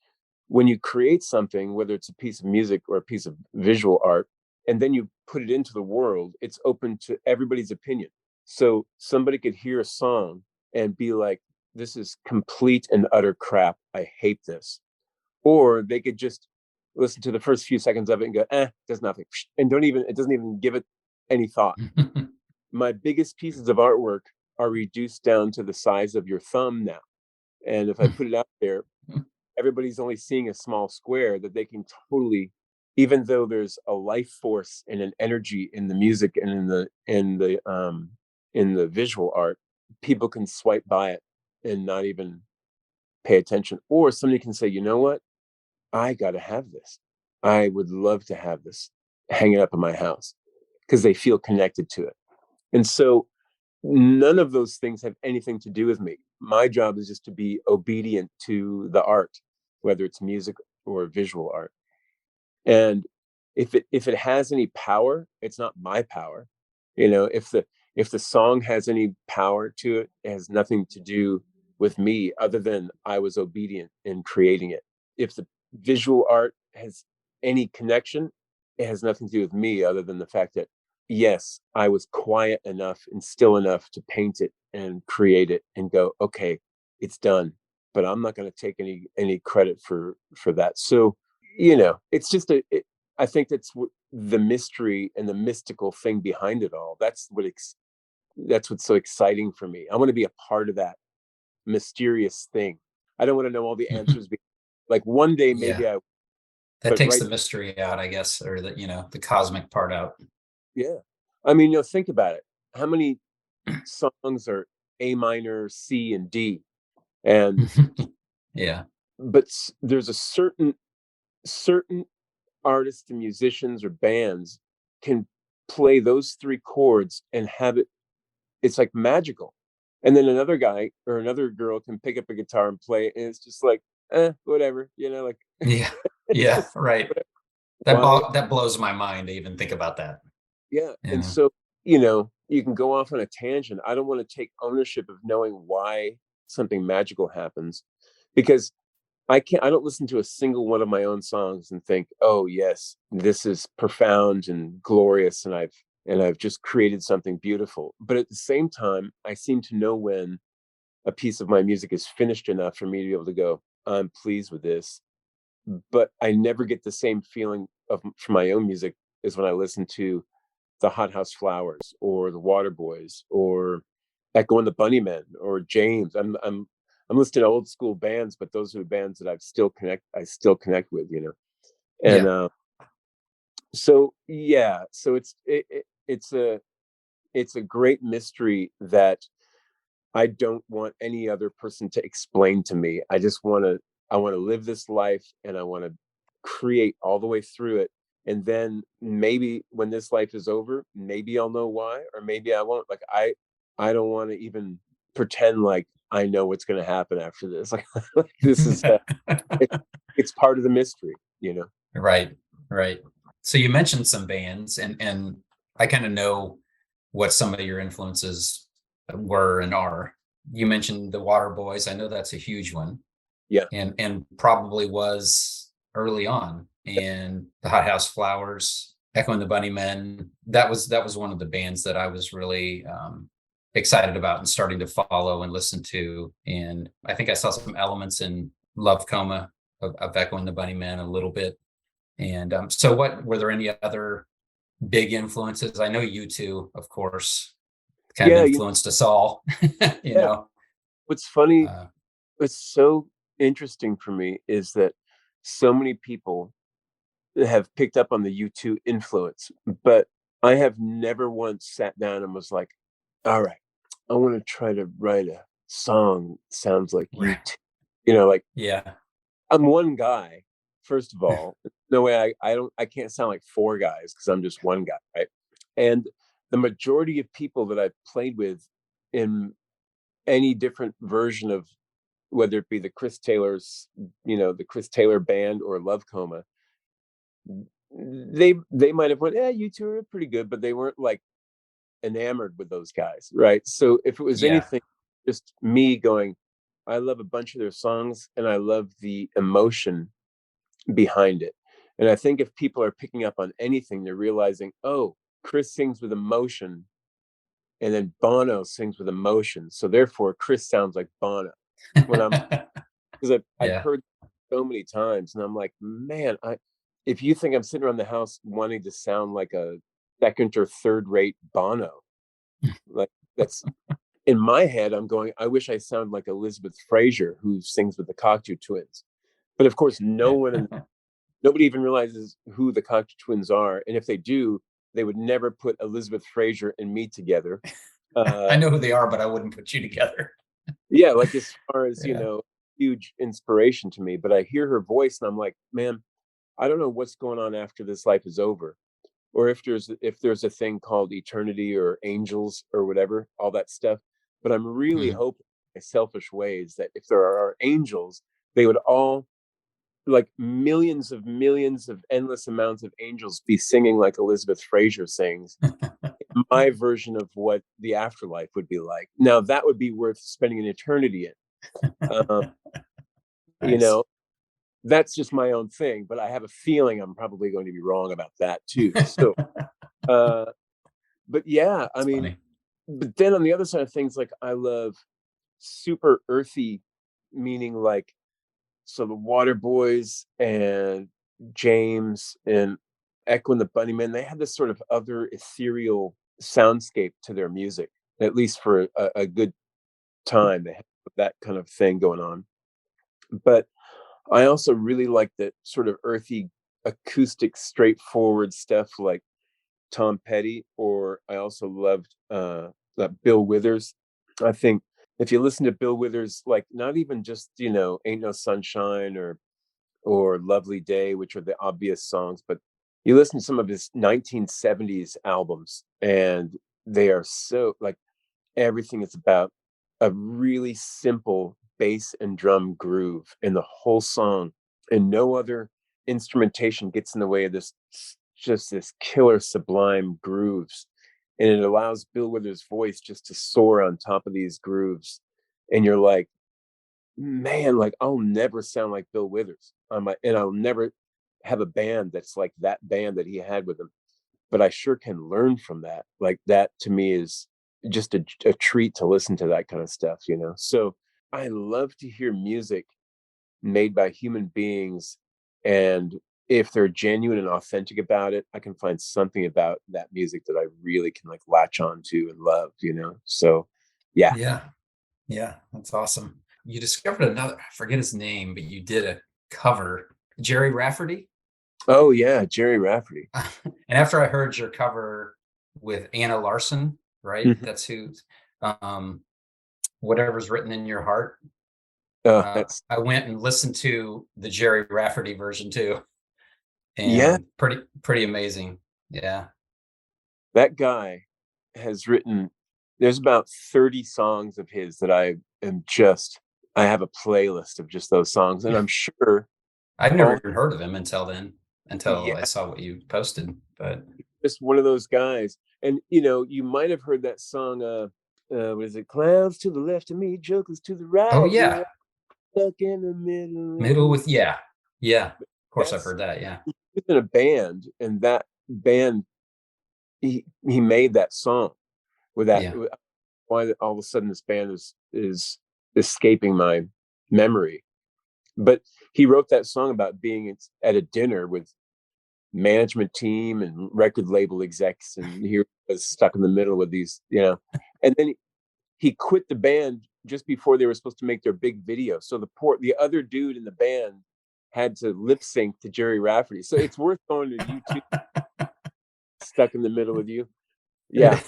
when you create something, whether it's a piece of music or a piece of visual art, and then you put it into the world, it's open to everybody's opinion. So somebody could hear a song and be like, this is complete and utter crap. I hate this. Or they could just listen to the first few seconds of it and go, does nothing. And it doesn't even give it any thought. My biggest pieces of artwork are reduced down to the size of your thumb now. And if I put it out there, everybody's only seeing a small square that they can totally, even though there's a life force and an energy in the music and in the visual art, people can swipe by it and not even pay attention. Or somebody can say, you know what? I gotta have this. I would love to have this hanging up in my house, because they feel connected to it. And so none of those things have anything to do with me. My job is just to be obedient to the art, whether it's music or visual art. And if it has any power, it's not my power. If the song has any power to it, it has nothing to do with me other than I was obedient in creating it. If the visual art has any connection, it has nothing to do with me other than the fact that, yes, I was quiet enough and still enough to paint it and create it and go, okay, it's done. But I'm not going to take any credit for that. So, it's just I think the mystery and the mystical thing behind it all. That's what's so exciting for me. I want to be a part of that mysterious thing. I don't want to know all the answers. Like one day, Yeah. maybe That but takes right, the mystery out, I guess, or the cosmic part out. yeah. I mean, think about it. How many songs are A minor, C, and D? And Yeah. but there's a certain artists and musicians or bands can play those three chords and have it's like magical. And then another guy or another girl can pick up a guitar and play it, and it's just like, whatever, like Yeah. it's Yeah, just right. whatever. That Why? that blows my mind to even think about that. Yeah. And Yeah. so, you can go off on a tangent. I don't want to take ownership of knowing why something magical happens, because I don't listen to a single one of my own songs and think, "Oh, yes, this is profound and glorious, and I've just created something beautiful." But at the same time, I seem to know when a piece of my music is finished enough for me to be able to go, "I'm pleased with this." But I never get the same feeling from my own music as when I listen to the Hot House Flowers or the Water Boys or Echo and the Bunnymen or James. I'm listing old school bands, but those are the bands that I still connect with, And Yeah. so yeah, so it's a great mystery that I don't want any other person to explain to me. I want to live this life, and I want to create all the way through it. And then maybe when this life is over, maybe I'll know why, or maybe I won't. Like I don't want to even pretend like I know what's going to happen after this. Like this is it, it's part of the mystery. Right, right. So you mentioned some bands, and I kind of know what some of your influences were and are. You mentioned the Water Boys. I know that's a huge one, Yeah. and probably was early on. And the Hot House Flowers, Echo and the Bunnymen. That was one of the bands that I was really excited about and starting to follow and listen to. And I think I saw some elements in Love Coma of Echo and the Bunnymen a little bit. And so, what were there any other big influences? I know you two, of course, kind of Yeah. influenced us all. you Yeah. know, What's funny, uh, what's so interesting for me is that so many people have picked up on the U2 influence, but I have never once sat down and was like, all right, I want to try to write a song that sounds like right. U2. Like Yeah, I'm one guy, first of all. No way I can't sound like four guys because I'm just one guy, right? And the majority of people that I've played with in any different version of whether it be the Chris Taylor's, the Chris Taylor band or Love Coma, they might have went, yeah, you two are pretty good, but they weren't like enamored with those guys, right? So if it was Yeah. anything, just me going, I love a bunch of their songs and I love the emotion behind it. And I think if people are picking up on anything, they're realizing, oh, Chris sings with emotion, and then Bono sings with emotion. So therefore, Chris sounds like Bono. When I'm because I've Yeah. heard so many times, and I'm like, man, if you think I'm sitting around the house wanting to sound like a second or third rate Bono, like that's in my head, I'm going, I wish I sounded like Elizabeth Fraser, who sings with the Cocteau Twins. But of course, nobody even realizes who the Cocteau Twins are. And if they do, they would never put Elizabeth Fraser and me together. I know who they are, but I wouldn't put you together. Yeah, like as far as, Yeah. huge inspiration to me. But I hear her voice and I'm like, man, I don't know what's going on after this life is over. Or if there's a thing called eternity or angels or whatever, all that stuff. But I'm really Mhm. hoping in selfish ways that if there are angels, they would all, like millions of endless amounts of angels, be singing like Elizabeth Fraser sings. My version of what the afterlife would be like. Now that would be worth spending an eternity in. You Nice. know, that's just my own thing, but I have a feeling I'm probably going to be wrong about that too. So, uh, but yeah, I It's mean, funny. but then on the other side of things, like I love super earthy, meaning like, so the Water Boys and James and Echo and the Bunnymen, they had this sort of other ethereal soundscape to their music, at least for a good time. They had that kind of thing going on. But I also really like that sort of earthy, acoustic, straightforward stuff like Tom Petty, or I also loved Bill Withers. I think if you listen to Bill Withers, like not even just "Ain't No Sunshine" or "Lovely Day," which are the obvious songs, but you listen to some of his 1970s albums, and they are so like everything is about a really simple bass and drum groove in the whole song, and no other instrumentation gets in the way of this, just this killer sublime grooves, and it allows Bill Withers' voice just to soar on top of these grooves, and you're like, man, like I'll never sound like Bill Withers and I'll never have a band that's like that band that he had with him, but I sure can learn from that. Like that to me is just a treat to listen to that kind of stuff. So I love to hear music made by human beings, and if they're genuine and authentic about it, I can find something about that music that I really can like latch on to and love. So yeah. Yeah. Yeah. That's awesome. You discovered another, I forget his name, but you did a cover, Jerry Rafferty. Oh yeah, Jerry Rafferty. And after I heard your cover with Anna Larson, right? Mhm. That's who, um, whatever's written in your heart. That's I went and listened to the Jerry Rafferty version too, yeah, and pretty amazing. Yeah. that guy has written, there's about 30 songs of his that I have a playlist of just those songs, and I'm sure I'd never all even heard of him until then, until I yeah, saw what you posted. But just one of those guys. And you might have heard that song, what is it? Clouds to the left of me, jokers to the oh right, yeah, we're stuck in the middle. middle with yeah, yeah. Of course, I've That's heard that. Yeah, he's in a band, and that band, he made that song with that. yeah, Why all of a sudden this band is escaping my memory. But he wrote that song about being at a dinner with management team and record label execs, and he was stuck in the middle with these. And then he quit the band just before they were supposed to make their big video. So the other dude in the band had to lip sync to Jerry Rafferty. So it's worth going to YouTube, stuck in the middle with you. Yeah, it,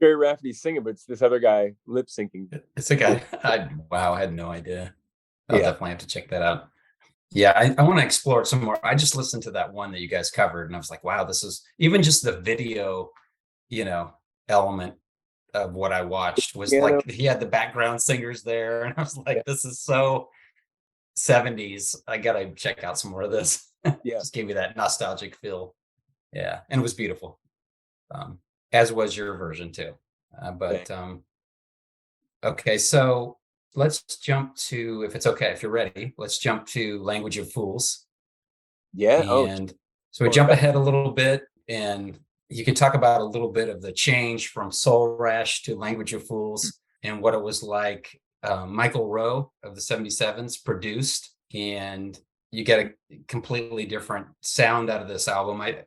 Jerry Rafferty singing, but it's this other guy lip syncing. it's a guy. Wow, I had no idea. I'll Yeah. definitely have to check that out. Yeah, I want to explore it some more. I just listened to that one that you guys covered, and I was like, wow, this is even just the video, you know, element of what I watched was Piano. like he had the background singers there, and I was like, this is so 70s. I gotta check out some more of this. Yeah. Just gave me that nostalgic feel. Yeah, and it was beautiful. As was your version too. Okay, so let's jump to, if it's okay, if you're ready, let's jump to Language of Fools. Yeah. And so we jump ahead a little bit, and you can talk about a little bit of the change from Soul Rash to Language of Fools and what it was like. Michael Rowe of the 77s produced, and you get a completely different sound out of this album. I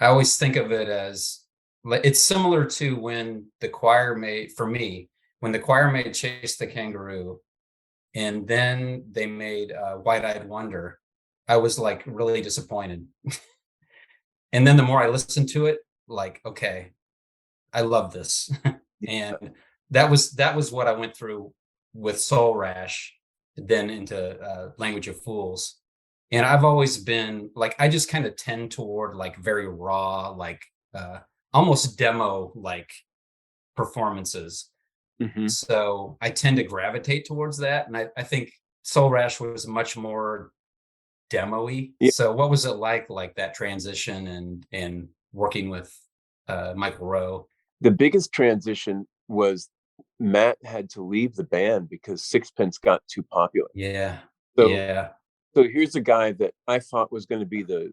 always think of it as, it's similar to when the Choir made, for me, when the Choir made Chase the Kangaroo, and then they made Wide-Eyed Wonder. I was like really disappointed. And then the more I listened to it, like, okay, I love this. And that was what I went through with Soul Rash, then into Language of Fools. And I've always been like, I just kind of tend toward like very raw, like almost demo like performances. Mm-hmm. So I tend to gravitate towards that. And I think Soul Rash was much more demo-y. Yeah. So what was it like that transition and working with Michael Rowe? The biggest transition was Matt had to leave the band because Sixpence got too popular. Yeah. So here's a guy that I thought was going to be the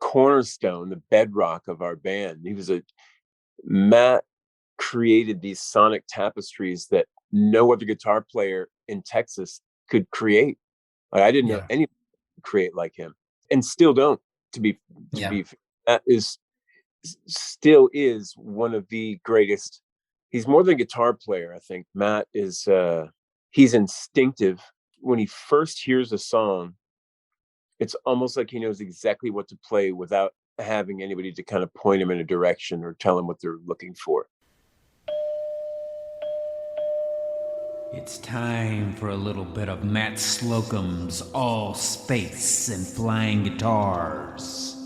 cornerstone, the bedrock of our band. Matt created these sonic tapestries that no other guitar player in Texas could create. Like, I didn't know anyone could create like him, and still don't. That is still is one of the greatest. He's more than a guitar player. I think Matt is. He's instinctive. When he first hears a song, it's almost like he knows exactly what to play without having anybody to kind of point him in a direction or tell him what they're looking for. It's time for a little bit of Matt Slocum's All Space and Flying Guitars.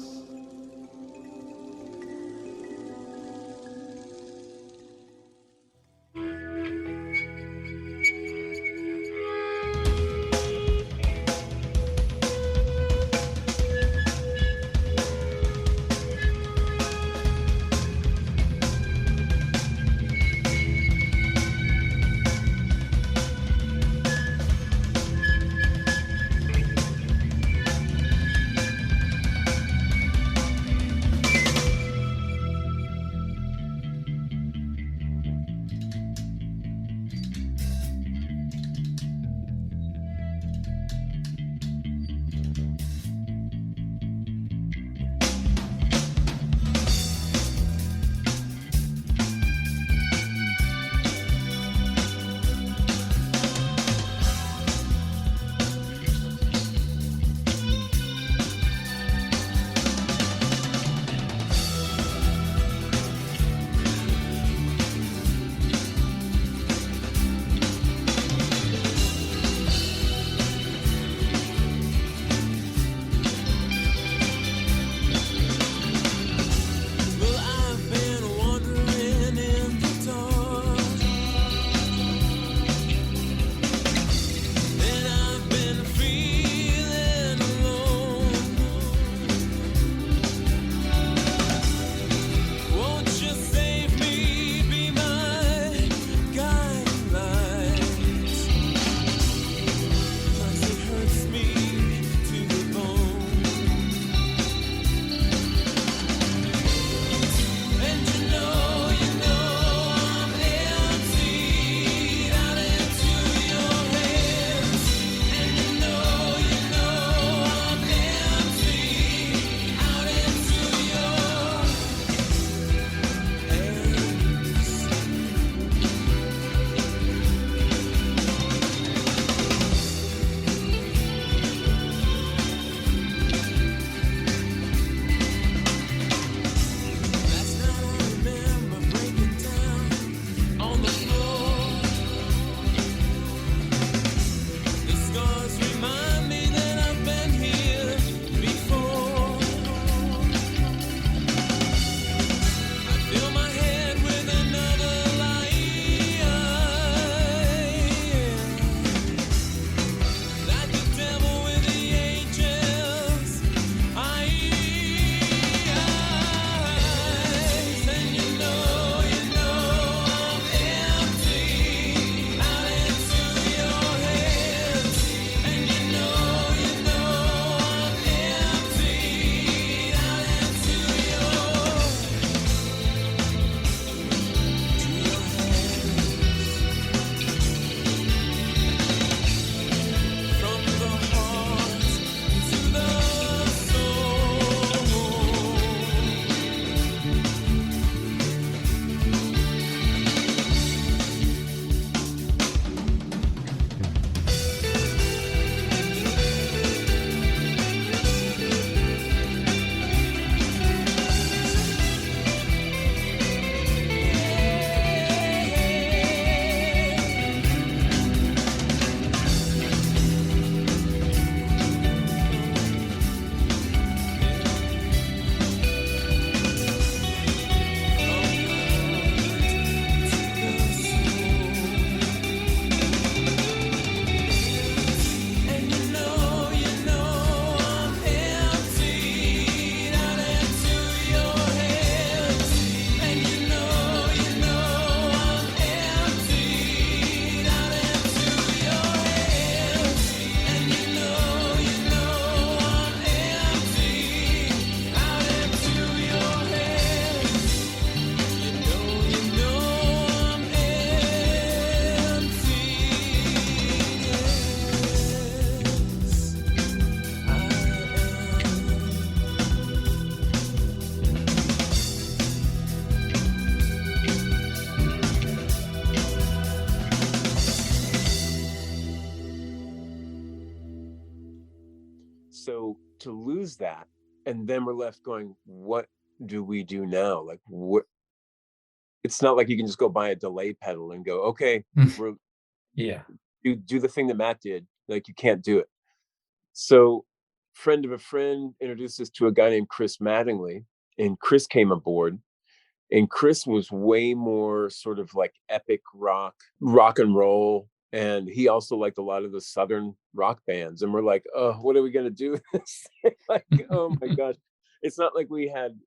to lose that. And then we're left going, what do we do now? Like, what? It's not like you can just go buy a delay pedal and go, okay, we're Yeah. do the thing that Matt did. Like, you can't do it. So, friend of a friend introduced us to a guy named Chris Mattingly, and Chris came aboard. And Chris was way more sort of like epic rock and roll. And he also liked a lot of the Southern rock bands. And we're like, oh, what are we going to do with this? Like, oh my gosh. It's not like we had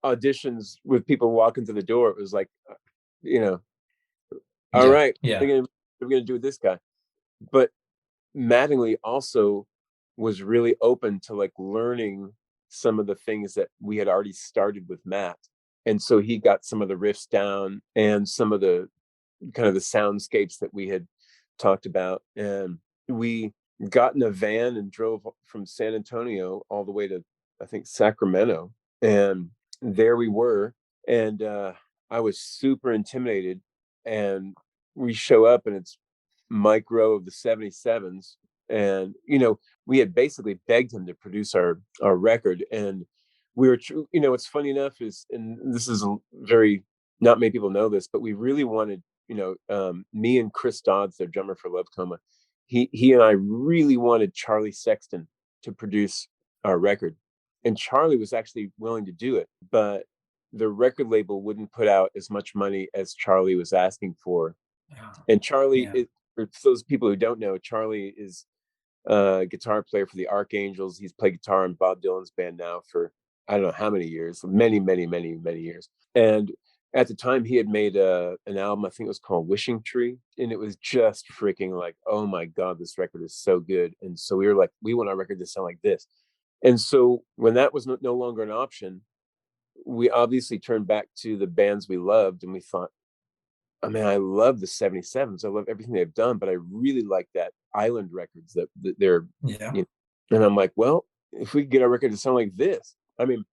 auditions with people walking through the door. It was like, you know, all Yeah. right, Yeah. we're going to do with this guy. But Mattingly also was really open to like learning some of the things that we had already started with Matt. And so he got some of the riffs down and some of the kind of the soundscapes that we had talked about. And we got in a van and drove from San Antonio all the way to, I think, Sacramento. And there we were. And I was super intimidated. And we show up and it's Mike Rowe of the 77s. And, we had basically begged him to produce our record. And we were, what's funny enough is, and this is very, not many people know this, but we really wanted, me and Chris Dodds, their drummer for Love Coma, he and I really wanted Charlie Sexton to produce our record. And Charlie was actually willing to do it, but the record label wouldn't put out as much money as Charlie was asking for. And Charlie, Yeah. for those people who don't know, Charlie is a guitar player for the Archangels. He's played guitar in Bob Dylan's band now for I don't know how many years, many, many, many, many years. And at the time, he had made an album, I think it was called Wishing Tree, and it was just freaking like, oh my God, this record is so good. And so we were like, we want our record to sound like this. And so when that was no longer an option, we obviously turned back to the bands we loved, and we thought, I mean, I love the 77s. I love everything they've done, but I really like that Island Records that they're, Yeah. and I'm like, well, if we could get our record to sound like this, I mean,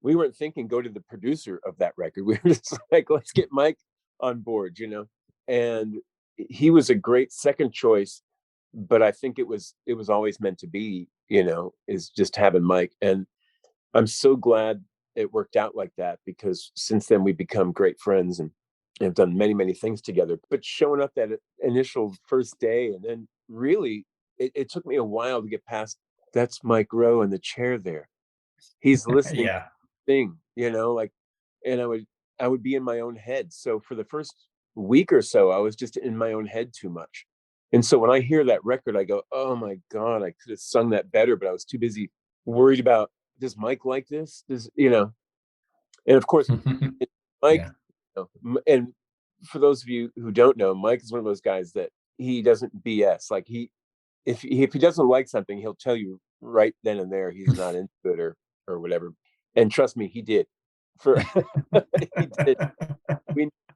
we weren't thinking go to the producer of that record. We were just like, let's get Mike on board, and he was a great second choice, but I think it was always meant to be, is just having Mike. And I'm so glad it worked out like that, because since then we've become great friends and have done many, many things together. But showing up that initial first day, and then really, it took me a while to get past, that's Mike Rowe in the chair there. He's listening Yeah. thing, like, and I would be in my own head. So for the first week or so, I was just in my own head too much. And so when I hear that record, I go, oh my God, I could have sung that better, but I was too busy worried about, does Mike like this? And of course, Mike, Yeah. and for those of you who don't know, Mike is one of those guys that he doesn't BS. Like if he doesn't like something, he'll tell you right then and there he's not into it or whatever. And trust me, he did. He did.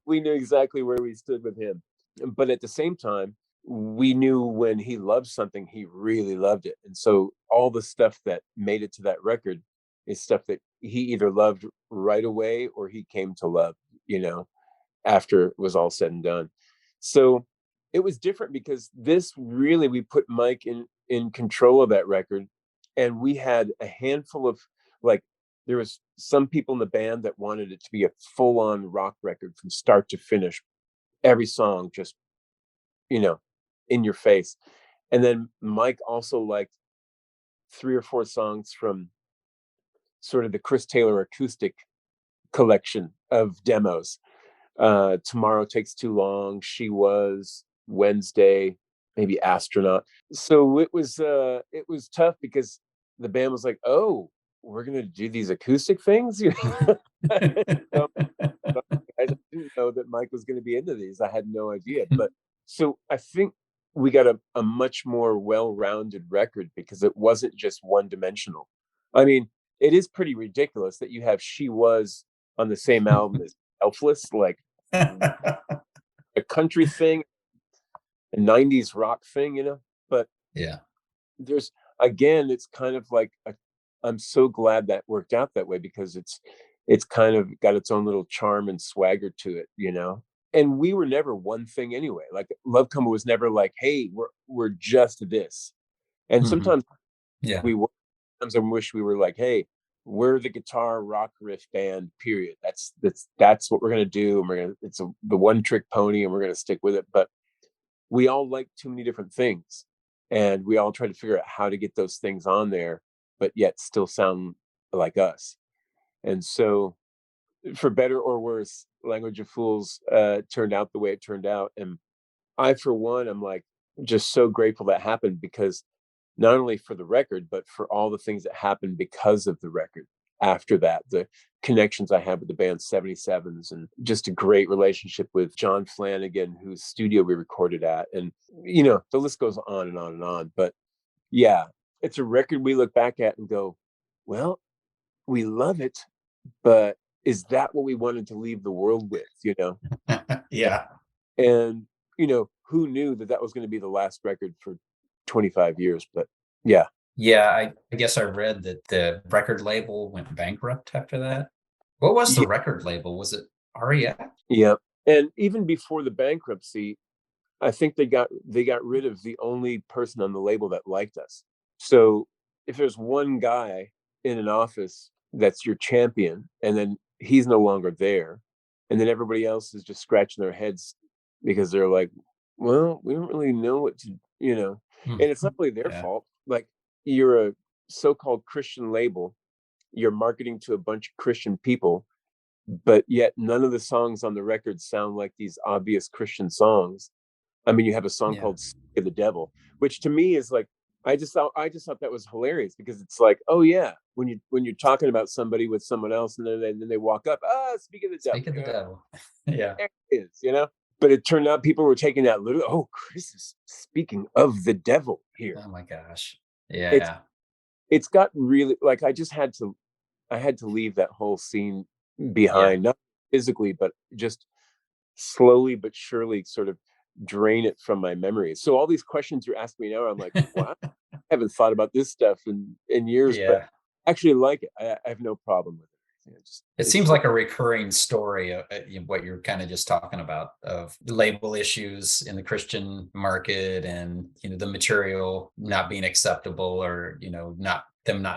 We knew exactly where we stood with him. But at the same time, we knew when he loved something, he really loved it. And so all the stuff that made it to that record is stuff that he either loved right away or he came to love, after it was all said and done. So it was different because this really, we put Mike in control of that record. And we had a handful of, like, there was some people in the band that wanted it to be a full-on rock record from start to finish. Every song just, in your face. And then Mike also liked 3 or 4 songs from sort of the Chris Taylor acoustic collection of demos. Tomorrow Takes Too Long, She Was, Wednesday, maybe Astronaut. So it was tough because the band was like, oh, we're gonna do these acoustic things. So, I didn't know that Mike was gonna be into these. I had no idea. But so I think we got a much more well-rounded record because it wasn't just one-dimensional. I mean, it is pretty ridiculous that you have She Was on the same album as Selfless, like a country thing, a 90s rock thing, but Yeah. there's, again, it's kind of like I'm so glad that worked out that way because it's kind of got its own little charm and swagger to it, and we were never one thing anyway. Like Love Coma was never like, hey, we're just this. And sometimes Yeah. we were, Sometimes I wish we were like, hey, we're the guitar rock riff band, period. That's what we're gonna do. And the one trick pony and we're gonna stick with it. But we all like too many different things. And we all try to figure out how to get those things on there, but yet still sound like us. And so for better or worse, Language of Fools turned out the way it turned out. And I, for one, am like just so grateful that happened, because not only for the record, but for all the things that happened because of the record after that, the connections I had with the band 77s, and just a great relationship with John Flanagan, whose studio we recorded at. And, the list goes on and on and on. But yeah, it's a record we look back at and go, well, we love it, but is that what we wanted to leave the world with, Yeah. And, who knew that was going to be the last record for 25 years? But yeah. Yeah, I guess I read that the record label went bankrupt after that. What was the Yeah. record label? Was it REF? Yeah. And even before the bankruptcy, I think they got rid of the only person on the label that liked us. So if there's one guy in an office that's your champion, and then he's no longer there, and then everybody else is just scratching their heads because they're like, well, we don't really know what to, and it's not really their Yeah. fault. Like, you're a so-called Christian label, you're marketing to a bunch of Christian people, but yet none of the songs on the record sound like these obvious Christian songs. I mean, you have a song Yeah. called "Speak of the Devil," which to me is like, I just thought that was hilarious, because it's like, oh yeah, when you're talking about somebody with someone else, and then they walk up, speak of the devil. Speak of the devil. Yeah. There it is. But it turned out people were taking that literally. Oh, Chris is speaking of the devil here. Oh my gosh. It's Yeah. it's got really, like, I had to leave that whole scene behind, not physically, but just slowly but surely sort of drain it from my memory. So all these questions you're asking me now, I'm like, wow, I haven't thought about this stuff in years, but Yeah. actually like it. I have no problem with it. It It's seems fun. like a recurring story of what you're kind of just talking about, of label issues in the Christian market, and the material not being acceptable, or not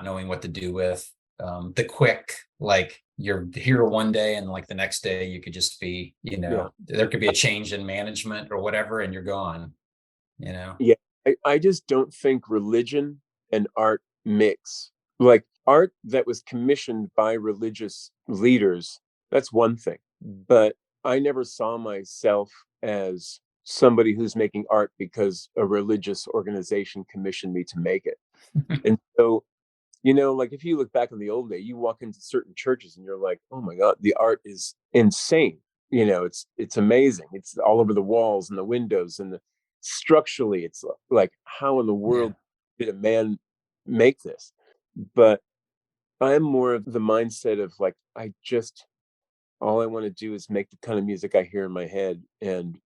knowing what to do with, the quick, like, you're here one day and like the next day you could just be, Yeah. there could be a change in management or whatever and you're gone. Yeah. I just don't think religion and art mix. Like, art that was commissioned by religious leaders, that's one thing. But I never saw myself as somebody who's making art because a religious organization commissioned me to make it. And so, like, if you look back on the old day, you walk into certain churches and you're like, oh my God, the art is insane. It's amazing. It's all over the walls and the windows, and structurally, it's like, how in the Yeah. world did a man make this? But I'm more of the mindset of like, all I want to do is make the kind of music I hear in my head. And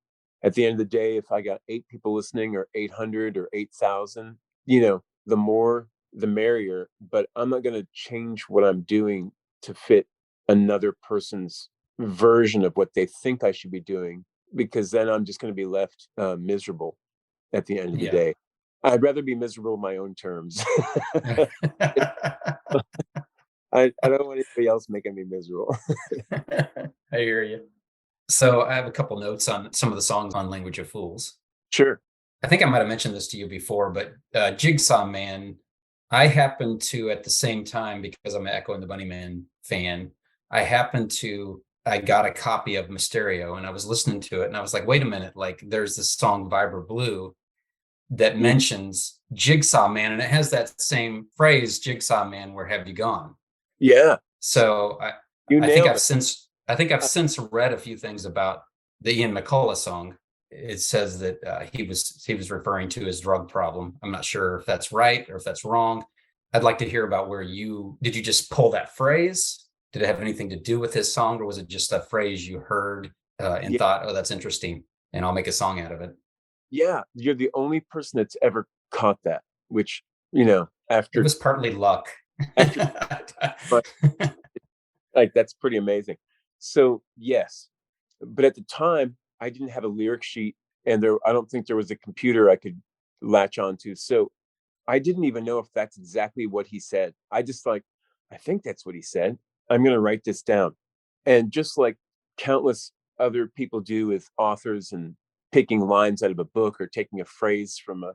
at the end of the day, if I got 8 people listening, or 800 or 8,000, the more the merrier. But I'm not going to change what I'm doing to fit another person's version of what they think I should be doing, because then I'm just going to be left miserable at the end of the Yeah. day. I'd rather be miserable on my own terms. I don't want anybody else making me miserable. I hear you. So I have a couple notes on some of the songs on Language of Fools. Sure. I think I might have mentioned this to you before, but Jigsaw Man, I happened to, at the same time, because I'm an Echo and the Bunnymen fan, I got a copy of Mysterio and I was listening to it and I was like, wait a minute, like, there's this song Vibra Blue that mentions Jigsaw Man, and it has that same phrase, Jigsaw Man, where have you gone? Yeah. So You I think nailed it. I think I've since read a few things about the Ian McCullough song. It says that he was referring to his drug problem. I'm not sure if that's right or if that's wrong. I'd like to hear about did you just pull that phrase? Did it have anything to do with his song, or was it just a phrase you heard and Yeah. thought, oh, that's interesting, and I'll make a song out of it? Yeah. You're the only person that's ever caught that, which, It after, was partly luck. after, but like, that's pretty amazing. So yes, but at the time I didn't have a lyric sheet, and I don't think there was a computer I could latch onto. So I didn't even know if that's exactly what he said. I just like, I think that's what he said. I'm going to write this down. And just like countless other people do with authors and picking lines out of a book or taking a phrase from a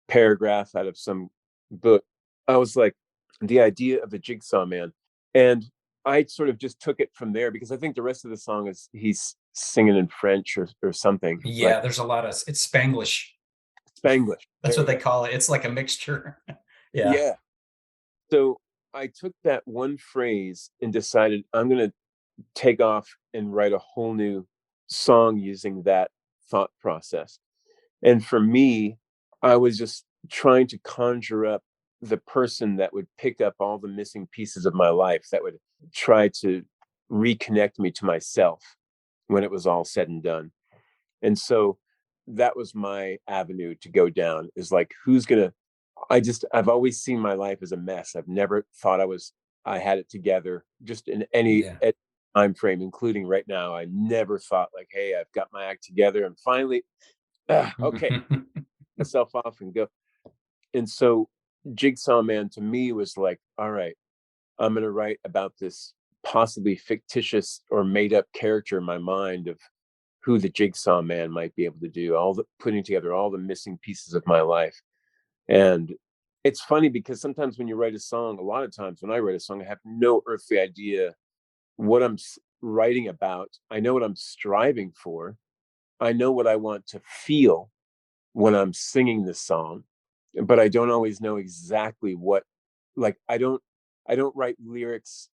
paragraph out of some book, I was like, the idea of the Jigsaw Man. And I sort of just took it from there because I think the rest of the song is he's singing in French or something like Yeah, there's a lot of it's Spanglish. Spanglish. That's There what you they go. call it. It's like a mixture. Yeah. Yeah. So I took that one phrase and decided I'm going to take off and write a whole new song using that thought process. And for me, I was just trying to conjure up the person that would pick up all the missing pieces of my life, that would try to reconnect me to myself when it was all said and done. And so that was my avenue to go down, is like, who's going to, I've always seen my life as a mess. I've never thought I had it together just in Yeah. any time frame, including right now. I never thought like, hey, I've got my act together and finally, okay, myself off and go. And so Jigsaw Man to me was like, all right, I'm going to write about this possibly fictitious or made up character in my mind of who the Jigsaw Man might be able to do, all the putting together all the missing pieces of my life. And it's funny because sometimes when you write a song, a lot of times when I write a song, I have no earthly idea what I'm writing about. I know what I'm striving for. I know what I want to feel when I'm singing this song, but I don't always know exactly what, like, I don't write lyrics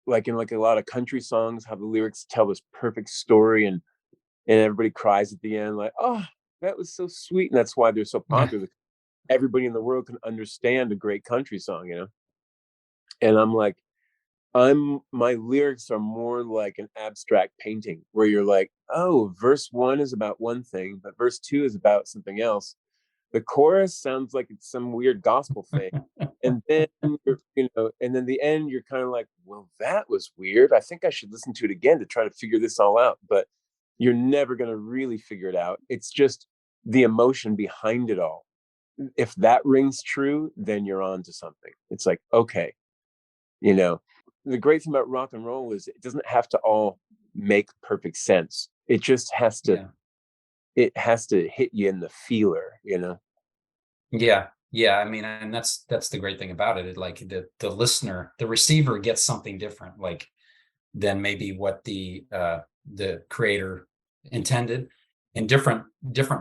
like in like a lot of country songs, how the lyrics tell this perfect story and everybody cries at the end, like, oh, that was so sweet. And that's why they're so popular. Everybody in the world can understand a great country song, you know? And I'm like, my lyrics are more like an abstract painting where you're like, oh, verse one is about one thing, but verse two is about something else. The chorus sounds like it's some weird gospel thing. And then and then the end, you're kind of like, well, that was weird. I think I should listen to it again to try to figure this all out. But you're never going to really figure it out. It's just the emotion behind it all. If that rings true, then you're on to something. It's like, okay, you know, the great thing about rock and roll is it doesn't have to all make perfect sense. It just has to, Yeah. it has to hit you in the feeler, you know? Yeah. Yeah. I mean, and that's the great thing about it. Like the listener, the receiver gets something different, like than maybe what the creator intended. And different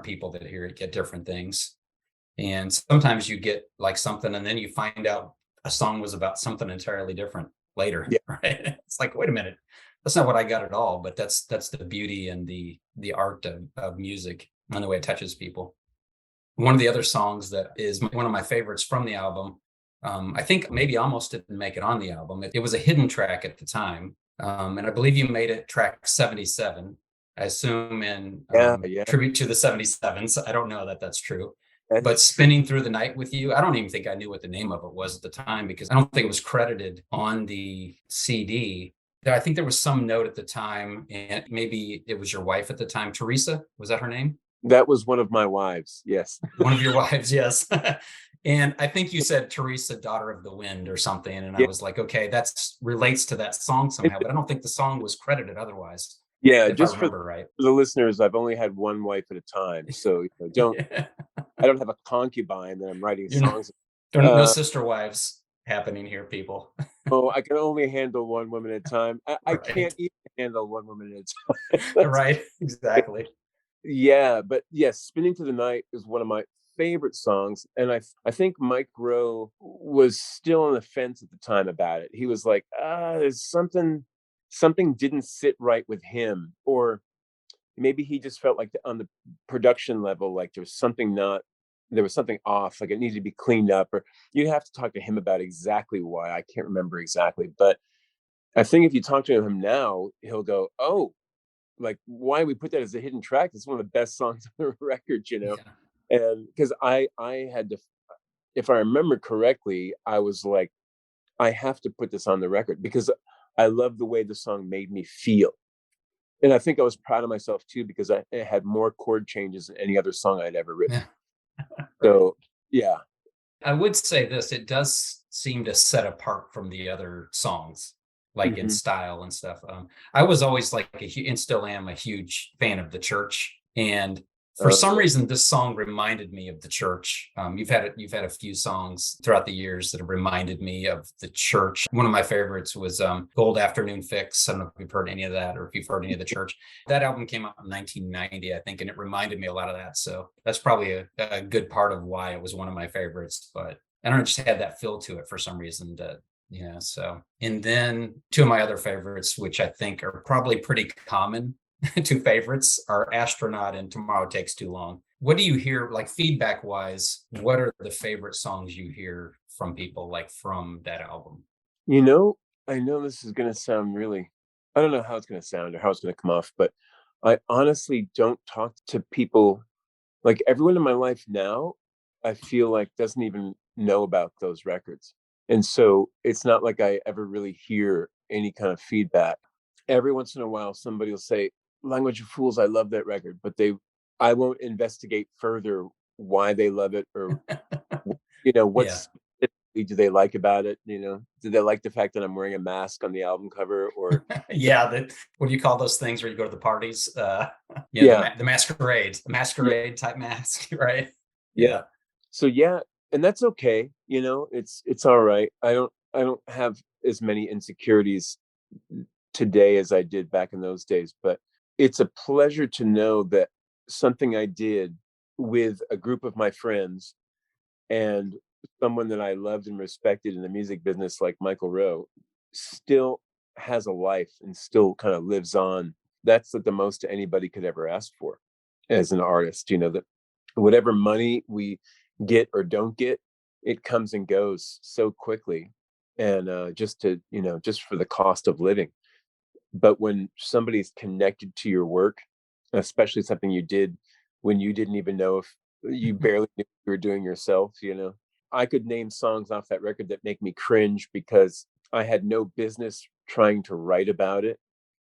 people that hear it get different things. And sometimes you get like something and then you find out a song was about something entirely different later, Yeah. right? It's like, wait a minute, that's not what I got at all. But that's the beauty and the art of music and the way it touches people. One of the other songs that is one of my favorites from the album, I think maybe almost didn't make it on the album. It was a hidden track at the time, and I believe you made it track 77. I assume in Yeah. Yeah. tribute to the 77s. I don't know that that's true. That But is true. Spinning Through the Night with You, I don't even think I knew what the name of it was at the time because I don't think it was credited on the CD. I think there was some note at the time, and maybe it was your wife at the time, Teresa. Was that her name? That was one of my wives. Yes. One of your wives, yes. And I think you said Teresa, Daughter of the Wind or something. And I Yeah. was like, okay, that's relates to that song somehow, but I don't think the song was credited otherwise, Yeah. if I Just for remember right. the listeners, I've only had one wife at a time. So Yeah. I don't have a concubine that I'm writing You're not, songs. no Uh, sister wives happening here, people. oh, I can only handle one woman at a time. I Right. can't even handle one woman at a time. That's, Right. Exactly. yeah, but yes, "Spinning to the Night" is one of my favorite songs, and I think Mike Rowe was still on the fence at the time about it. He was like, there's something didn't sit right with him," or maybe he just felt like on the production level, like there was something off, like it needed to be cleaned up, or you'd have to talk to him about exactly why. I can't remember exactly, but I think if you talk to him now, he'll go, "Oh, like why we put that as a hidden track? It's one of the best songs on the record, you know." Yeah. And because I had to, if I remember correctly, I was like, I have to put this on the record because I love the way the song made me feel. And I think I was proud of myself too because it had more chord changes than any other song I'd ever written. Yeah. Right. So yeah, I would say this, it does seem to set apart from the other songs, like in Hmm. style and stuff. I was always like and still am a huge fan of the Church, and for Oh some yeah. reason, this song reminded me of the Church. You've had a few songs throughout the years that have reminded me of the Church. One of my favorites was "Gold Afternoon Fix." I don't know if you've heard any of that or if you've heard any of the Church. That album came out in 1990, I think, and it reminded me a lot of that. So that's probably a good part of why it was one of my favorites. But I don't know, it just had that feel to it for some reason. So and then two of my other favorites, which I think are probably pretty common, two favorites are Astronaut and Tomorrow Takes Too Long. What do you hear, like feedback wise? What are the favorite songs you hear from people, like from that album? You know, I know this is gonna sound really, I don't know how it's gonna sound or how it's gonna come off, but I honestly don't talk to people, like everyone in my life now, I feel like doesn't even know about those records. And so it's not like I ever really hear any kind of feedback. Every once in a while somebody will say, "Language of Fools, I love that record," but I won't investigate further why they love it, or what Yeah. specifically do they like about it, Do they like the fact that I'm wearing a mask on the album cover, or Yeah, that what do you call those things where you go to the parties? yeah, The masquerade, the yeah, masquerade type mask, right? yeah. Yeah. So yeah, and that's okay, it's all right. I don't have as many insecurities today as I did back in those days, but it's a pleasure to know that something I did with a group of my friends and someone that I loved and respected in the music business like Michael Rowe still has a life and still kind of lives on. That's like the most anybody could ever ask for as an artist, that whatever money we get or don't get, it comes and goes so quickly. And just for the cost of living. But when somebody's connected to your work, especially something you did when you didn't even know if you barely knew you were doing yourself, I could name songs off that record that make me cringe because I had no business trying to write about it.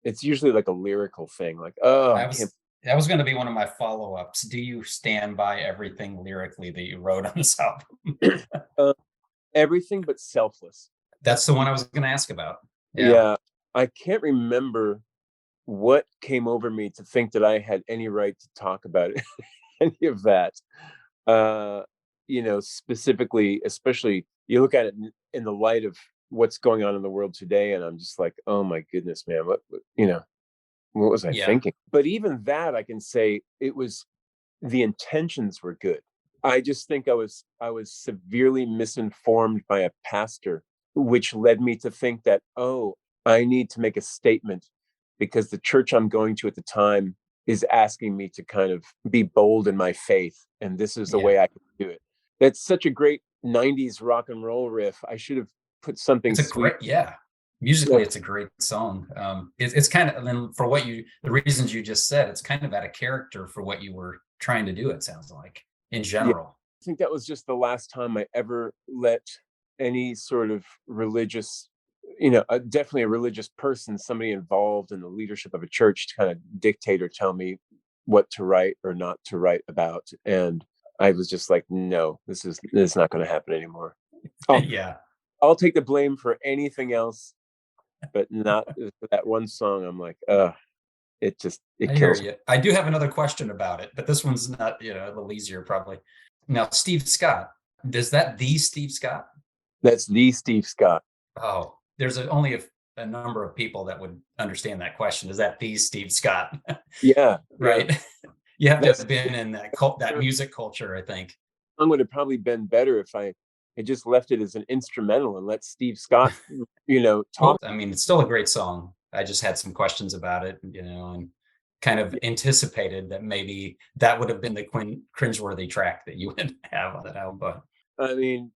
It's usually like a lyrical thing, like, oh, I That can't. was that was going to be one of my follow-ups. Do you stand by everything lyrically that you wrote on this album? uh, Everything but selfless. That's the one I was going to ask about. Yeah. Yeah, I can't remember what came over me to think that I had any right to talk about it, any of that. Uh, Specifically, especially you look at it in the light of what's going on in the world today, and I'm just like, oh my goodness, man, what was I Yeah. thinking? But even that, I can say it was, the intentions were good. I just think I was severely misinformed by a pastor, which led me to think that, oh, I need to make a statement because the church I'm going to at the time is asking me to kind of be bold in my faith, and this is the Yeah. way I can do it. That's such a great 90s rock and roll riff. I should have put something It's a sweet. great, yeah. Musically, it's a great song. It's kind of, and then for the reasons you just said, it's kind of out of character for what you were trying to do. It sounds like in Yeah, general. I think that was just the last time I ever let any sort of religious, definitely a religious person, somebody involved in the leadership of a church, to kind of dictate or tell me what to write or not to write about. And I was just like, no, this is not going to happen anymore. I'll Yeah, I'll take the blame for anything else, but not for that one song. I'm like, it I hear kills me. you. I do have another question about it, but this one's not, a little easier probably. Now, Steve Scott, is that the Steve Scott? That's the Steve Scott. Oh, there's only a number of people that would understand that question. Is that the Steve Scott? Yeah, yeah. Right. You have to That's have been in that music culture, I think. song would have probably been better if I had just left it as an instrumental and let Steve Scott, Well, talk. I mean, it's still a great song. I just had some questions about it, and kind of anticipated that maybe that would have been the cringeworthy track that you would have on that album. But I mean,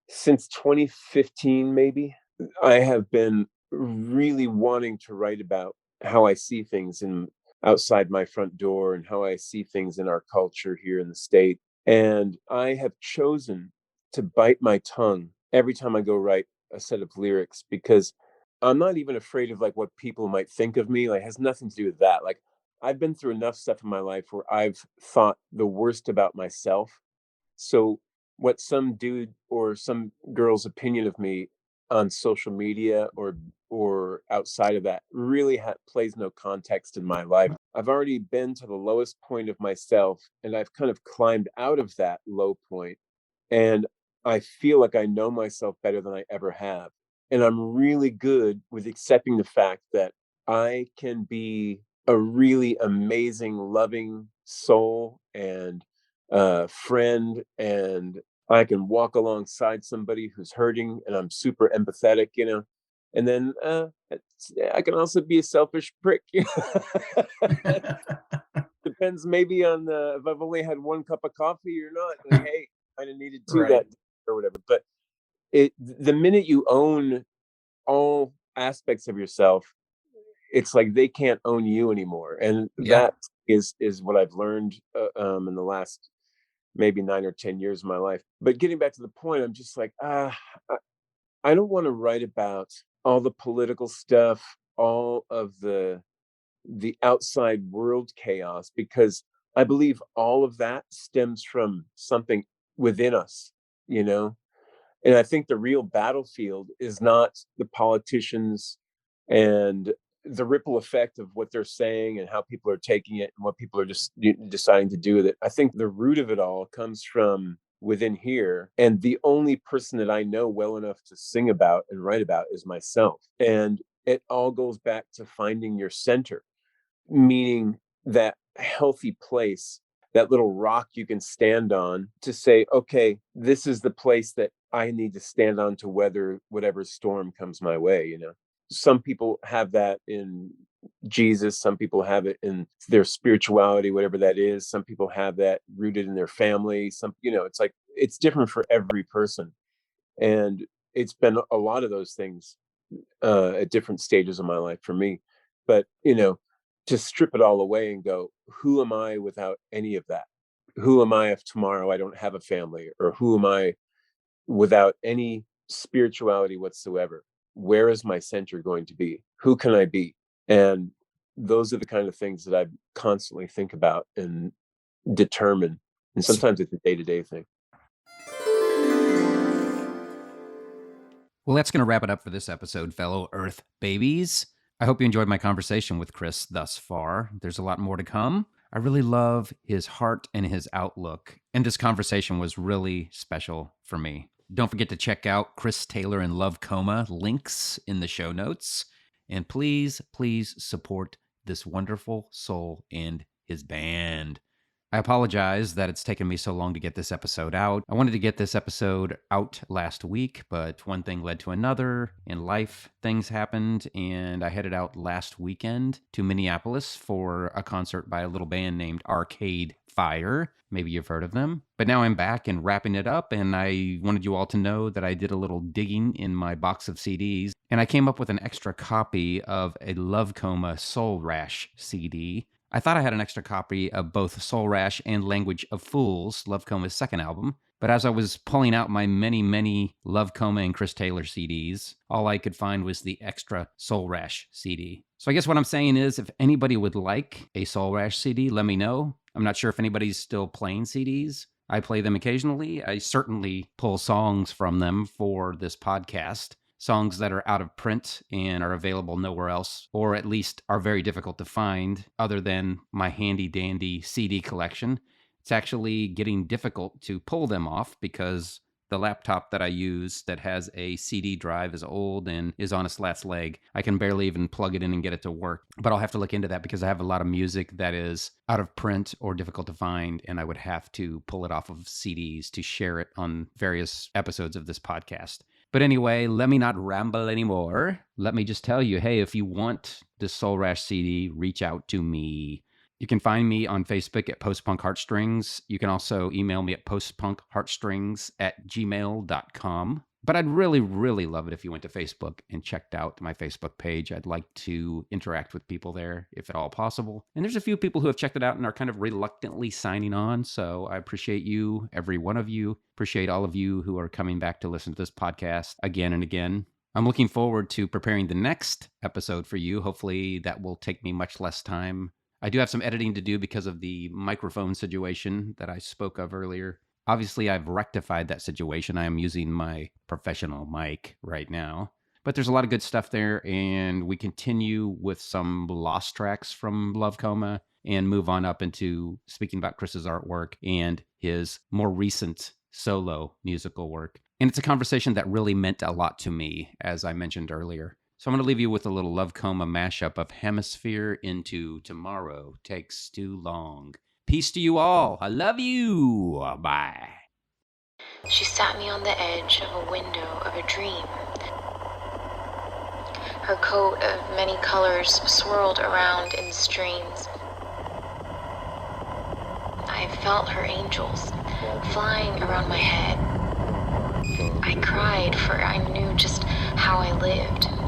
since 2015, maybe, I have been really wanting to write about how I see things in outside my front door and how I see things in our culture here in the state. And I have chosen to bite my tongue every time I go write a set of lyrics because I'm not even afraid of like what people might think of me. Like, it has nothing to do with that. Like, I've been through enough stuff in my life where I've thought the worst about myself. So what some dude or some girl's opinion of me on social media or outside of that really plays no context in my life. I've already been to the lowest point of myself, and I've kind of climbed out of that low point, and I feel like I know myself better than I ever have. And I'm really good with accepting the fact that I can be a really amazing, loving soul and friend, and I can walk alongside somebody who's hurting, and I'm super empathetic, you know. And then I can also be a selfish prick. Depends maybe on if I've only had one cup of coffee or not. Like, hey, I needed two Right. that day or whatever. But the minute you own all aspects of yourself, it's like they can't own you anymore, and Yeah. that is what I've learned in the last maybe 9 or 10 years of my life. But getting back to the point, I'm just like, I don't want to write about all the political stuff, all of the outside world chaos, because I believe all of that stems from something within us, you know? And I think the real battlefield is not the politicians and the ripple effect of what they're saying and how people are taking it and what people are just deciding to do with it. I think the root of it all comes from within here. And the only person that I know well enough to sing about and write about is myself. And it all goes back to finding your center, meaning that healthy place, that little rock you can stand on to say, okay, this is the place that I need to stand on to weather whatever storm comes my way, you know. Some people have that in Jesus, some people have it in their spirituality, whatever that is. Some people have that rooted in their family. Some, you know, it's like it's different for every person. And it's been a lot of those things at different stages of my life for me. But, you know, to strip it all away and go, who am I without any of that? Who am I if tomorrow I don't have a family? Or who am I without any spirituality whatsoever? Where is my center going to be? Who can I be? And those are the kind of things that I constantly think about and determine. And sometimes it's a day-to-day thing. Well, that's going to wrap it up for this episode, fellow Earth babies. I hope you enjoyed my conversation with Chris thus far. There's a lot more to come. I really love his heart and his outlook, and this conversation was really special for me. Don't forget to check out Chris Taylor and Love Coma, links in the show notes. And please, please support this wonderful soul and his band. I apologize that it's taken me so long to get this episode out. I wanted to get this episode out last week, but one thing led to another. In life, things happened, and I headed out last weekend to Minneapolis for a concert by a little band named Arcade Fire. Maybe you've heard of them. But now I'm back and wrapping it up, and I wanted you all to know that I did a little digging in my box of CDs, and I came up with an extra copy of a Love Coma Soul Rash CD. I thought I had an extra copy of both Soul Rash and Language of Fools, Love Coma's second album, but as I was pulling out my many, many Love Coma and Chris Taylor CDs, all I could find was the extra Soul Rash CD. So I guess what I'm saying is, if anybody would like a Soul Rash CD, let me know. I'm not sure if anybody's still playing CDs. I play them occasionally. I certainly pull songs from them for this podcast. Songs that are out of print and are available nowhere else, or at least are very difficult to find other than my handy dandy CD collection. It's actually getting difficult to pull them off because the laptop that I use that has a CD drive is old and is on its last leg. I can barely even plug it in and get it to work. But I'll have to look into that because I have a lot of music that is out of print or difficult to find, and I would have to pull it off of CDs to share it on various episodes of this podcast. But anyway, let me not ramble anymore. Let me just tell you, hey, if you want this Soul Rash CD, reach out to me. You can find me on Facebook at Postpunk Heartstrings. You can also email me at postpunkheartstrings@gmail.com. But I'd really, really love it if you went to Facebook and checked out my Facebook page. I'd like to interact with people there, if at all possible. And there's a few people who have checked it out and are kind of reluctantly signing on. So I appreciate you, every one of you. Appreciate all of you who are coming back to listen to this podcast again and again. I'm looking forward to preparing the next episode for you. Hopefully that will take me much less time. I do have some editing to do because of the microphone situation that I spoke of earlier. Obviously, I've rectified that situation. I am using my professional mic right now. But there's a lot of good stuff there, and we continue with some lost tracks from Love Coma and move on up into speaking about Chris's artwork and his more recent solo musical work. And it's a conversation that really meant a lot to me, as I mentioned earlier. So I'm going to leave you with a little Love Coma mashup of Hemisphere into Tomorrow Takes Too Long. Peace to you all. I love you. Bye. She sat me on the edge of a window of a dream. Her coat of many colors swirled around in streams. I felt her angels flying around my head. I cried, for I knew just how I lived.